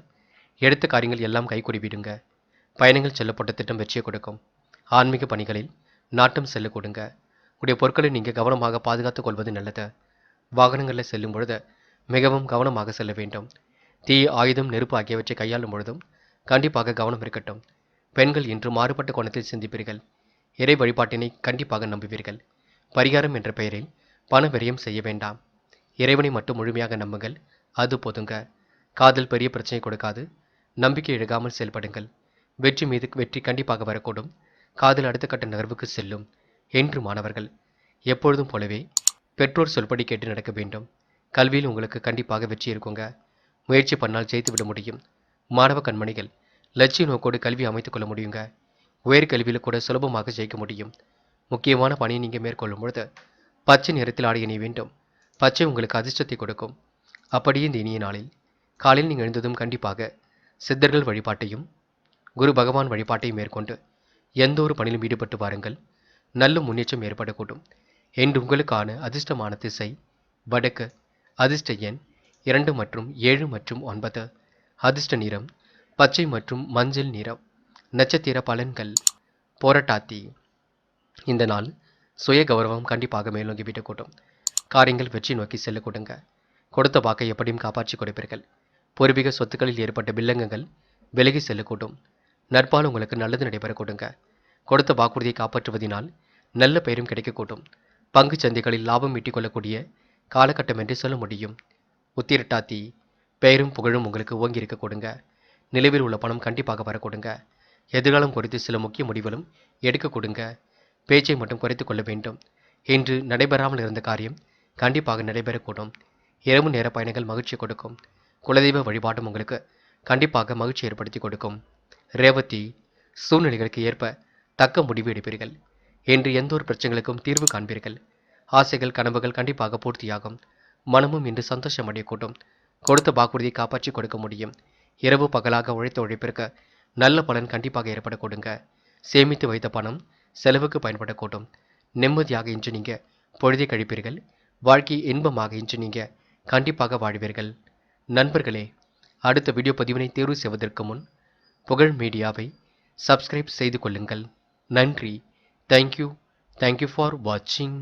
எடுத்த காரியங்கள் எல்லாம் கைகூடிவிடுங்க. பயணங்கள் செல்லப்பட்ட திட்டம் வெற்றியை கொடுக்கும். ஆன்மீக பணிகளில் நாட்டம் செல்ல கொடுங்க. உடைய பொருட்களை நீங்கள் கவனமாக பாதுகாத்துக் கொள்வது நல்லது. வாகனங்களில் செல்லும் பொழுது மிகவும் கவனமாக செல்ல வேண்டும். தீ, ஆயுதம், நெருப்பு ஆகியவற்றை கையாளும் பொழுதும் கண்டிப்பாக கவனம் இருக்கட்டும். பெண்கள் இன்று மாறுபட்ட கோணத்தில் சிந்திப்பீர்கள். இறை வழிபாட்டினை கண்டிப்பாக நம்புவீர்கள். பரிகாரம் என்ற பெயரில் பண விரயம் செய்ய வேண்டாம். இறைவனை மட்டும் முழுமையாக நம்புங்கள், அது போதுங்க. காதல் பெரிய பிரச்சனை கொடுக்காது. நம்பிக்கை இழக்காமல் செயல்படுங்கள். வெற்றி மீது வெற்றி கண்டிப்பாக வரக்கூடும். காதல் அடுத்த கட்ட நகர்வுக்கு செல்லும். என்று மாணவர்கள் எப்பொழுதும் போலவே பெற்றோர் சொல்படி கேட்டு நடக்க வேண்டும். கல்வியில் உங்களுக்கு கண்டிப்பாக வெற்றி இருக்குங்க. முயற்சி பண்ணால் ஜெயித்து விட முடியும். மாணவ கண்மணிகள், லட்சிய நோக்கோடு கல்வி அமைத்துக் கொள்ள முடியுங்க. உயர்கல்வியில் கூட சுலபமாக ஜெயிக்க முடியும். முக்கியமான பணியை நீங்கள் மேற்கொள்ளும் பொழுது பச்சை நிறத்தில் ஆடை அணிய வேண்டும். பச்சை உங்களுக்கு அதிர்ஷ்டத்தை கொடுக்கும். அப்படியே இந்த இனிய நாளில் காலையில் நீங்கள் எழுந்ததும் கண்டிப்பாக சித்தர்கள் வழிபாட்டையும் குரு பகவான் வழிபாட்டையும் மேற்கொண்டு எந்த ஒரு பணியிலும் ஈடுபட்டு வாருங்கள். நல்ல முன்னேற்றம் ஏற்படக்கூடும். என்று உங்களுக்கான அதிர்ஷ்டமான திசை வடக்கு. அதிர்ஷ்ட எண் 2 மற்றும் 7 மற்றும் 9. அதிர்ஷ்ட நிறம் பச்சை மற்றும் மஞ்சள் நிறம். நட்சத்திர பலன்கள். போராட்டாத்தி. இந்த நாள் சுய கௌரவம் கண்டிப்பாக மேலோங்கி விடக்கூடும். காரியங்கள் வெற்றி நோக்கி செல்லக்கூடுங்க. கொடுத்த வாக்கை எப்படியும் காப்பாற்றி கொடுப்பீர்கள். பூர்வீக சொத்துக்களில் ஏற்பட்ட வில்லங்கங்கள் விலகி செல்லக்கூடும். நட்பால் உங்களுக்கு நல்லது நடைபெறக்கூடுங்க. கொடுத்த வாக்குறுதியை காப்பாற்றுவதனால் நல்ல பெயரும் கிடைக்கக்கூடும். பங்கு சந்தைகளில் லாபம் ஈட்டிக் கொள்ளக்கூடிய காலகட்டம் என்று சொல்ல முடியும். உத்திரட்டாத்தி. பெயரும் புகழும் உங்களுக்கு ஓங்கி இருக்க கொடுங்க. நிலவில் உள்ள பணம் கண்டிப்பாக வரக்கூடுங்க. எதிர்காலம் குறித்து சில முக்கிய முடிவுகளும் எடுக்க கொடுங்க. பேச்சை மட்டும் குறைத்துக் கொள்ள வேண்டும். இன்று நடைபெறாமல் இருந்த காரியம் கண்டிப்பாக நடைபெறக்கூடும். இரவு நேர பயணங்கள் மகிழ்ச்சி கொடுக்கும். குலதெய்வ வழிபாடும் உங்களுக்கு கண்டிப்பாக மகிழ்ச்சி ஏற்படுத்தி கொடுக்கும். ரேவதி. சூழ்நிலைகளுக்கு ஏற்ப தக்க முடிவு எடுப்பீர்கள். என்று எந்த ஒரு பிரச்சனைகளுக்கும் தீர்வு காண்பீர்கள். ஆசைகள் கனவுகள் கண்டிப்பாக பூர்த்தியாகும். மனமும் இன்று சந்தோஷம் அடையக்கூடும். கொடுத்த வாக்குறுதியை காப்பாற்றி கொடுக்க முடியும். இரவு பகலாக உழைத்த உழைப்பிற்கு நல்ல பலன் கண்டிப்பாக ஏற்பட கொடுங்க. சேமித்து வைத்த பணம் செலவுக்கு பயன்படக்கூடும். நிம்மதியாக இன்று நீங்க பொழுதை கழிப்பீர்கள். வாழ்க்கை இன்பமாக இன்று நீங்க கண்டிப்பாக வாழ்வீர்கள். நண்பர்களே, அடுத்த வீடியோ பதிவினை தேர்வு செய்வதற்கு முன் புகழ் மீடியாவை சப்ஸ்கிரைப் செய்து கொள்ளுங்கள். நன்றி. தேங்க்யூ ஃபார் வாட்சிங்.